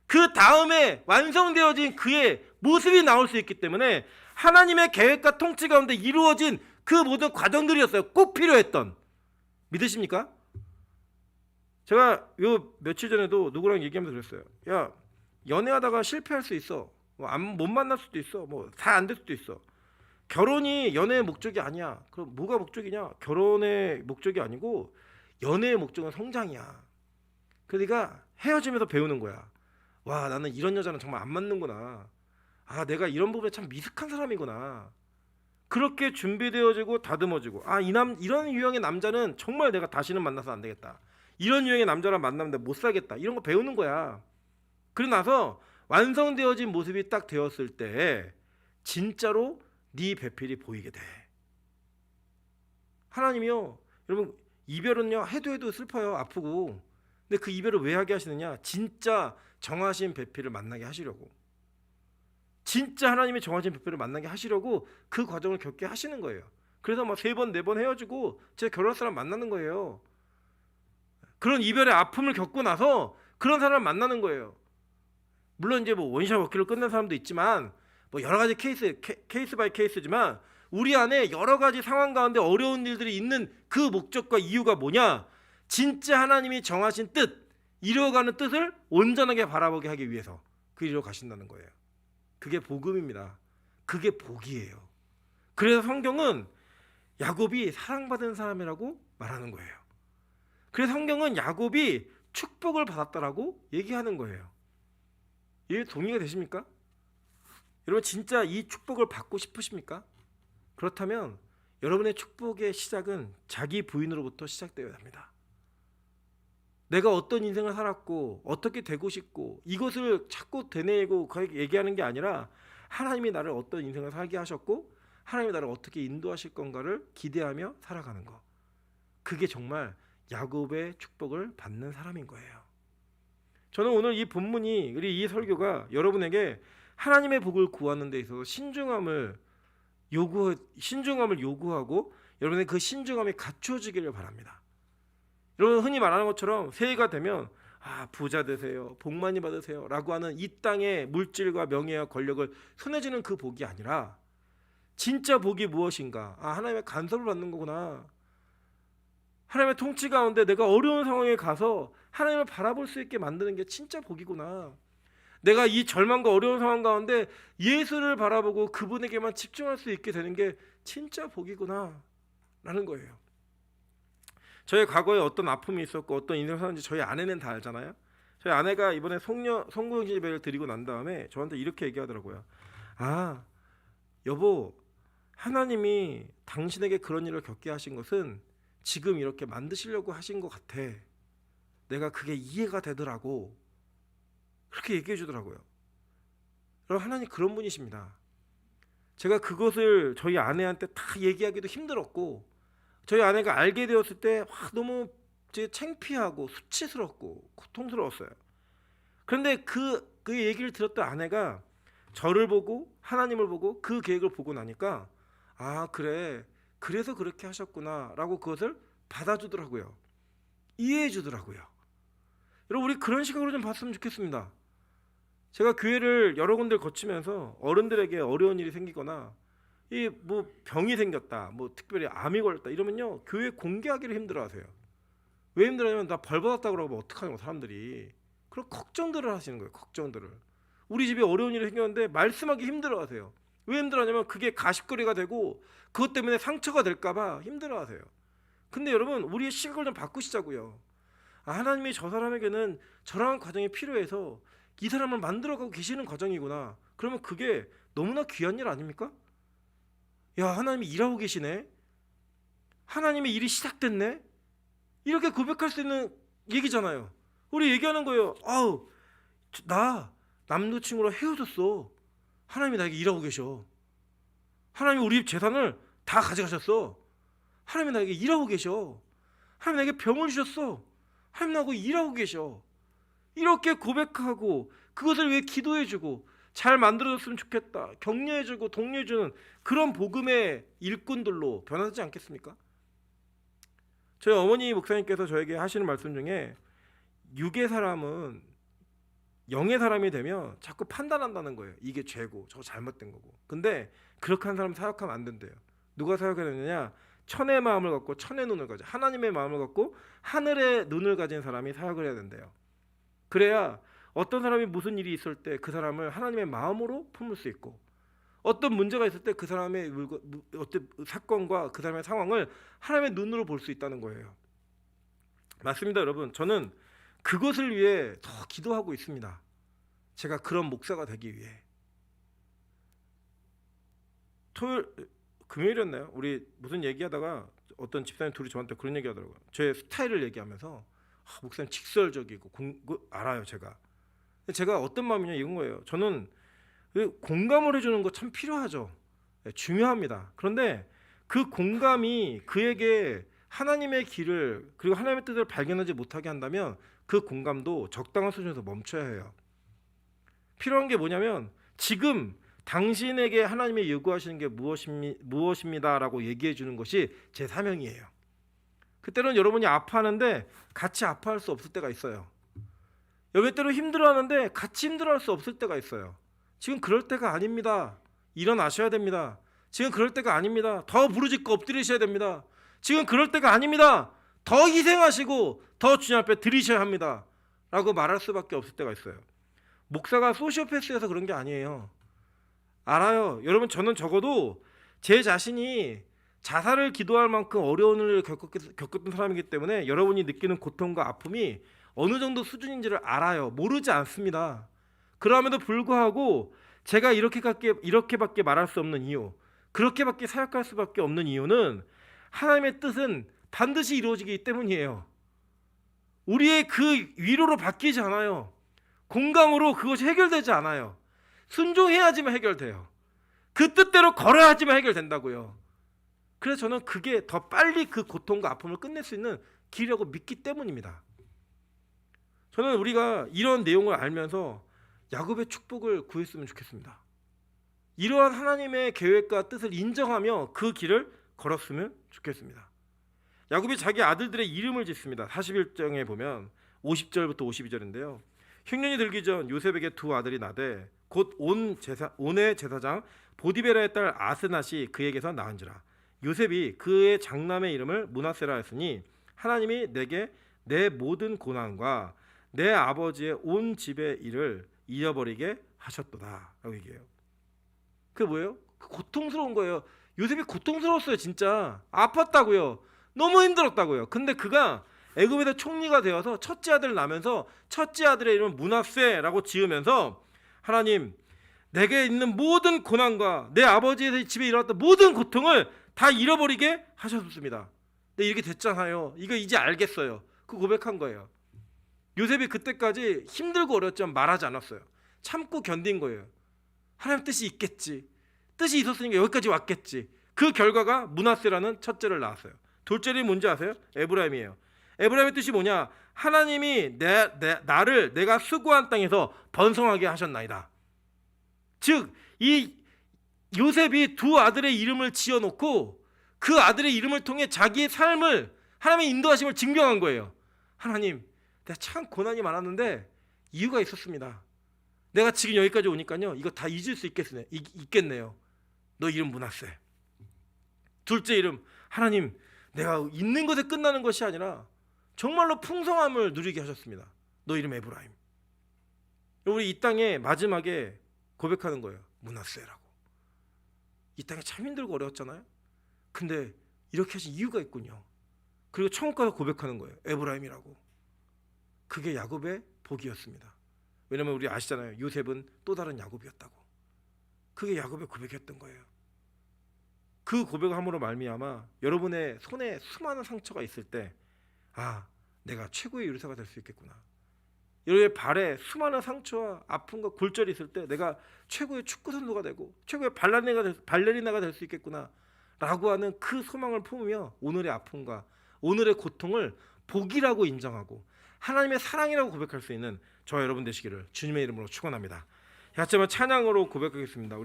그 다음에 완성되어진 그의 모습이 나올 수 있기 때문에 하나님의 계획과 통치 가운데 이루어진 그 모든 과정들이었어요. 꼭 필요했던. 믿으십니까? 제가 요 며칠 전에도 누구랑 얘기하면서 그랬어요. 야 연애하다가 실패할 수 있어. 못 만날 수도 있어. 뭐 다 안 될 수도 있어. 결혼이 연애의 목적이 아니야. 그럼 뭐가 목적이냐? 결혼의 목적이 아니고 연애의 목적은 성장이야. 그러니까 헤어지면서 배우는 거야. 와 나는 이런 여자는 정말 안 맞는구나. 아 내가 이런 부분에 참 미숙한 사람이구나. 그렇게 준비되어지고 다듬어지고 이런 유형의 남자는 정말 내가 다시는 만나서 안 되겠다. 이런 유형의 남자랑 만나면 내가 못 살겠다. 이런 거 배우는 거야. 그러고 나서 완성되어진 모습이 딱 되었을 때 진짜로 네 배필이 보이게 돼. 하나님이요 여러분 이별은요 해도 슬퍼요. 아프고. 근데 그 이별을 왜 하게 하시느냐? 진짜 정하신 배필을 만나게 하시려고. 진짜 하나님이 정하신 배필을 만나게 하시려고 그 과정을 겪게 하시는 거예요. 그래서 막 3번 4번 헤어지고 제 결혼할 사람 만나는 거예요. 그런 이별의 아픔을 겪고 나서 그런 사람을 만나는 거예요. 물론 이제 뭐 원샷 워킬로 끝낸 사람도 있지만 뭐 여러 가지 케이스 바이 케이스지만 우리 안에 여러 가지 상황 가운데 어려운 일들이 있는 그 목적과 이유가 뭐냐? 진짜 하나님이 정하신 뜻, 이루어가는 뜻을 온전하게 바라보게 하기 위해서 그 일로 가신다는 거예요. 그게 복음입니다. 그게 복이에요. 그래서 성경은 야곱이 사랑받은 사람이라고 말하는 거예요. 그래서 성경은 야곱이 축복을 받았다라고 얘기하는 거예요. 이게 동의가 되십니까? 여러분 진짜 이 축복을 받고 싶으십니까? 그렇다면 여러분의 축복의 시작은 자기 부인으로부터 시작되어야 합니다. 내가 어떤 인생을 살았고 어떻게 되고 싶고 이것을 자꾸 되뇌이고 얘기하는 게 아니라 하나님이 나를 어떤 인생을 살게 하셨고 하나님이 나를 어떻게 인도하실 건가를 기대하며 살아가는 거. 그게 정말 야곱의 축복을 받는 사람인 거예요. 저는 오늘 이 본문이, 우리 이 설교가 여러분에게 하나님의 복을 구하는 데 있어서 신중함을 요구하고 여러분의 그 신중함이 갖추어지기를 바랍니다. 여러분 흔히 말하는 것처럼 새해가 되면 부자 되세요, 복 많이 받으세요 라고 하는 이 땅의 물질과 명예와 권력을 손에 쥐는 그 복이 아니라 진짜 복이 무엇인가? 하나님의 간섭을 받는 거구나. 하나님의 통치 가운데 내가 어려운 상황에 가서 하나님을 바라볼 수 있게 만드는 게 진짜 복이구나. 내가 이 절망과 어려운 상황 가운데 예수를 바라보고 그분에게만 집중할 수 있게 되는 게 진짜 복이구나 라는 거예요. 저의 과거에 어떤 아픔이 있었고 어떤 인생을 사는지 저희 아내는 다 알잖아요. 저희 아내가 이번에 송구영신 예배를 드리고 난 다음에 저한테 이렇게 얘기하더라고요. 여보, 하나님이 당신에게 그런 일을 겪게 하신 것은 지금 이렇게 만드시려고 하신 것 같아. 내가 그게 이해가 되더라고. 그렇게 얘기해 주더라고요. 여러분, 하나님 그런 분이십니다. 제가 그것을 저희 아내한테 다 얘기하기도 힘들었고 저희 아내가 알게 되었을 때 너무 창피하고 수치스럽고 고통스러웠어요. 그런데 그 얘기를 들었던 아내가 저를 보고 하나님을 보고 그 계획을 보고 나니까 그래, 그래서 그렇게 하셨구나 라고 그것을 받아주더라고요. 이해해 주더라고요. 여러분, 우리 그런 시각으로 좀 봤으면 좋겠습니다. 제가 교회를 여러 군데를 거치면서 어른들에게 어려운 일이 생기거나 병이 생겼다, 특별히 암이 걸렸다 이러면요, 교회 공개하기를 힘들어하세요. 왜 힘들어하냐면 나 벌 받았다고 그러면 어떡하냐고 사람들이 그런 걱정들을 하시는 거예요. 걱정들을. 우리 집에 어려운 일이 생겼는데 말씀하기 힘들어하세요. 왜 힘들어하냐면 그게 가십거리가 되고 그것 때문에 상처가 될까봐 힘들어하세요. 근데 여러분, 우리의 시각을 좀 바꾸시자고요. 하나님이 저 사람에게는 저러한 과정이 필요해서 이 사람을 만들어가고 계시는 과정이구나. 그러면 그게 너무나 귀한 일 아닙니까? 야, 하나님이 일하고 계시네. 하나님의 일이 시작됐네. 이렇게 고백할 수 있는 얘기잖아요. 우리 얘기하는 거예요. 나 남자친구랑 헤어졌어. 하나님이 나에게 일하고 계셔. 하나님이 우리 재산을 다 가져가셨어. 하나님이 나에게 일하고 계셔. 하나님이 나에게 병을 주셨어. 하나님 나하고 일하고 계셔. 이렇게 고백하고 그것을 위해 기도해주고 잘 만들어졌으면 좋겠다, 격려해주고 독려해주는 그런 복음의 일꾼들로 변하지 않겠습니까? 저희 어머니 목사님께서 저에게 하시는 말씀 중에 육의 사람은 영의 사람이 되면 자꾸 판단한다는 거예요. 이게 죄고 저거 잘못된 거고. 근데 그렇게 한 사람 사역하면 안 된대요. 누가 사역해야 되느냐? 천의 마음을 갖고 천의 눈을 가진, 하나님의 마음을 갖고 하늘의 눈을 가진 사람이 사역을 해야 된대요. 그래야 어떤 사람이 무슨 일이 있을 때 그 사람을 하나님의 마음으로 품을 수 있고, 어떤 문제가 있을 때 그 사람의 어떤 사건과 그 사람의 상황을 하나님의 눈으로 볼 수 있다는 거예요. 맞습니다, 여러분. 저는 그것을 위해 더 기도하고 있습니다. 제가 그런 목사가 되기 위해. 금요일이었나요? 우리 무슨 얘기하다가 어떤 집사님 둘이 저한테 그런 얘기하더라고요. 제 스타일을 얘기하면서 목사님 직설적이고 알아요, 제가. 제가 어떤 마음이냐 이건 거예요. 저는 공감을 해주는 거 참 필요하죠. 중요합니다. 그런데 그 공감이 그에게 하나님의 길을 그리고 하나님의 뜻을 발견하지 못하게 한다면 그 공감도 적당한 수준에서 멈춰야 해요. 필요한 게 뭐냐면 지금 당신에게 하나님이 요구하시는 게 무엇입니다라고 얘기해 주는 것이 제 사명이에요. 그때는 여러분이 아파하는데 같이 아파할 수 없을 때가 있어요. 여기 때로 힘들어하는데 같이 힘들어할 수 없을 때가 있어요. 지금 그럴 때가 아닙니다. 일어나셔야 됩니다. 지금 그럴 때가 아닙니다. 더 부르짖고 엎드리셔야 됩니다. 지금 그럴 때가 아닙니다. 더 희생하시고 더 주님 앞에 드리셔야 합니다. 라고 말할 수밖에 없을 때가 있어요. 목사가 소시오패스여서 그런 게 아니에요. 알아요. 여러분, 저는 적어도 제 자신이 자살을 기도할 만큼 어려운 일을 겪었던 사람이기 때문에 여러분이 느끼는 고통과 아픔이 어느 정도 수준인지를 알아요. 모르지 않습니다. 그럼에도 불구하고 제가 이렇게밖에 말할 수 없는 이유, 그렇게밖에 사역할 수밖에 없는 이유는 하나님의 뜻은 반드시 이루어지기 때문이에요. 우리의 그 위로로 바뀌지 않아요. 공감으로 그것이 해결되지 않아요. 순종해야지만 해결돼요. 그 뜻대로 걸어야지만 해결된다고요. 그래서 저는 그게 더 빨리 그 고통과 아픔을 끝낼 수 있는 길이라고 믿기 때문입니다. 저는 우리가 이런 내용을 알면서 야곱의 축복을 구했으면 좋겠습니다. 이러한 하나님의 계획과 뜻을 인정하며 그 길을 걸었으면 좋겠습니다. 야곱이 자기 아들들의 이름을 짓습니다. 41장에 보면 50절부터 52절인데요. 흉년이 들기 전 요셉에게 두 아들이 나되 곧 온의 제사장 보디베라의 딸 아스낫이 그에게서 낳은지라. 요셉이 그의 장남의 이름을 므낫세라 했으니 하나님이 내게 내 모든 고난과 내 아버지의 온 집의 일을 잊어버리게 하셨도다 라고 얘기해요. 그게 뭐예요? 고통스러운 거예요. 요셉이 고통스러웠어요. 진짜 아팠다고요. 너무 힘들었다고요. 근데 그가 애굽의 총리가 되어서 첫째 아들을 낳으면서 첫째 아들의 이름을 므낫세라고 지으면서 하나님, 내게 있는 모든 고난과 내 아버지의 집에 일어났던 모든 고통을 다 잃어버리게 하셨습니다. 근데 이렇게 됐잖아요. 이거 이제 알겠어요. 그 고백한 거예요. 요셉이 그때까지 힘들고 어렵지만 말하지 않았어요. 참고 견딘 거예요. 하나님 뜻이 있겠지. 뜻이 있었으니까 여기까지 왔겠지. 그 결과가 므낫세라는 첫째를 낳았어요. 둘째는 뭔지 아세요? 에브라임이에요. 에브라임의 뜻이 뭐냐? 하나님이 나를 내가 수고한 땅에서 번성하게 하셨나이다. 즉 이 요셉이 두 아들의 이름을 지어놓고 그 아들의 이름을 통해 자기의 삶을 하나님의 인도하심을 증명한 거예요. 하나님, 내가 참 고난이 많았는데 이유가 있었습니다. 내가 지금 여기까지 오니까요, 이거 다 잊을 수 있겠네요. 너 이름 므낫세. 둘째 이름, 하나님, 내가 있는 것에 끝나는 것이 아니라 정말로 풍성함을 누리게 하셨습니다. 너 이름 에브라임. 우리 이 땅에 마지막에 고백하는 거예요. 므낫세라고. 이 땅에 참 힘들고 어려웠잖아요. 근데 이렇게 하신 이유가 있군요. 그리고 천국 가서 고백하는 거예요. 에브라임이라고. 그게 야곱의 복이었습니다. 왜냐면 우리 아시잖아요. 요셉은 또 다른 야곱이었다고. 그게 야곱의 고백이었던 거예요. 그 고백을 함으로 말미암아 여러분의 손에 수많은 상처가 있을 때, 아, 내가 최고의 요리사가 될 수 있겠구나. 여러분의 발에 수많은 상처와 아픔과 골절이 있을 때 내가 최고의 축구 선수가 되고 최고의 발레리나가 될 수 있겠구나 라고 하는 그 소망을 품으며 오늘의 아픔과 오늘의 고통을 복이라고 인정하고 하나님의 사랑이라고 고백할 수 있는 저와 여러분 되시기를 주님의 이름으로 축원합니다. 같이 한번 찬양으로 고백하겠습니다.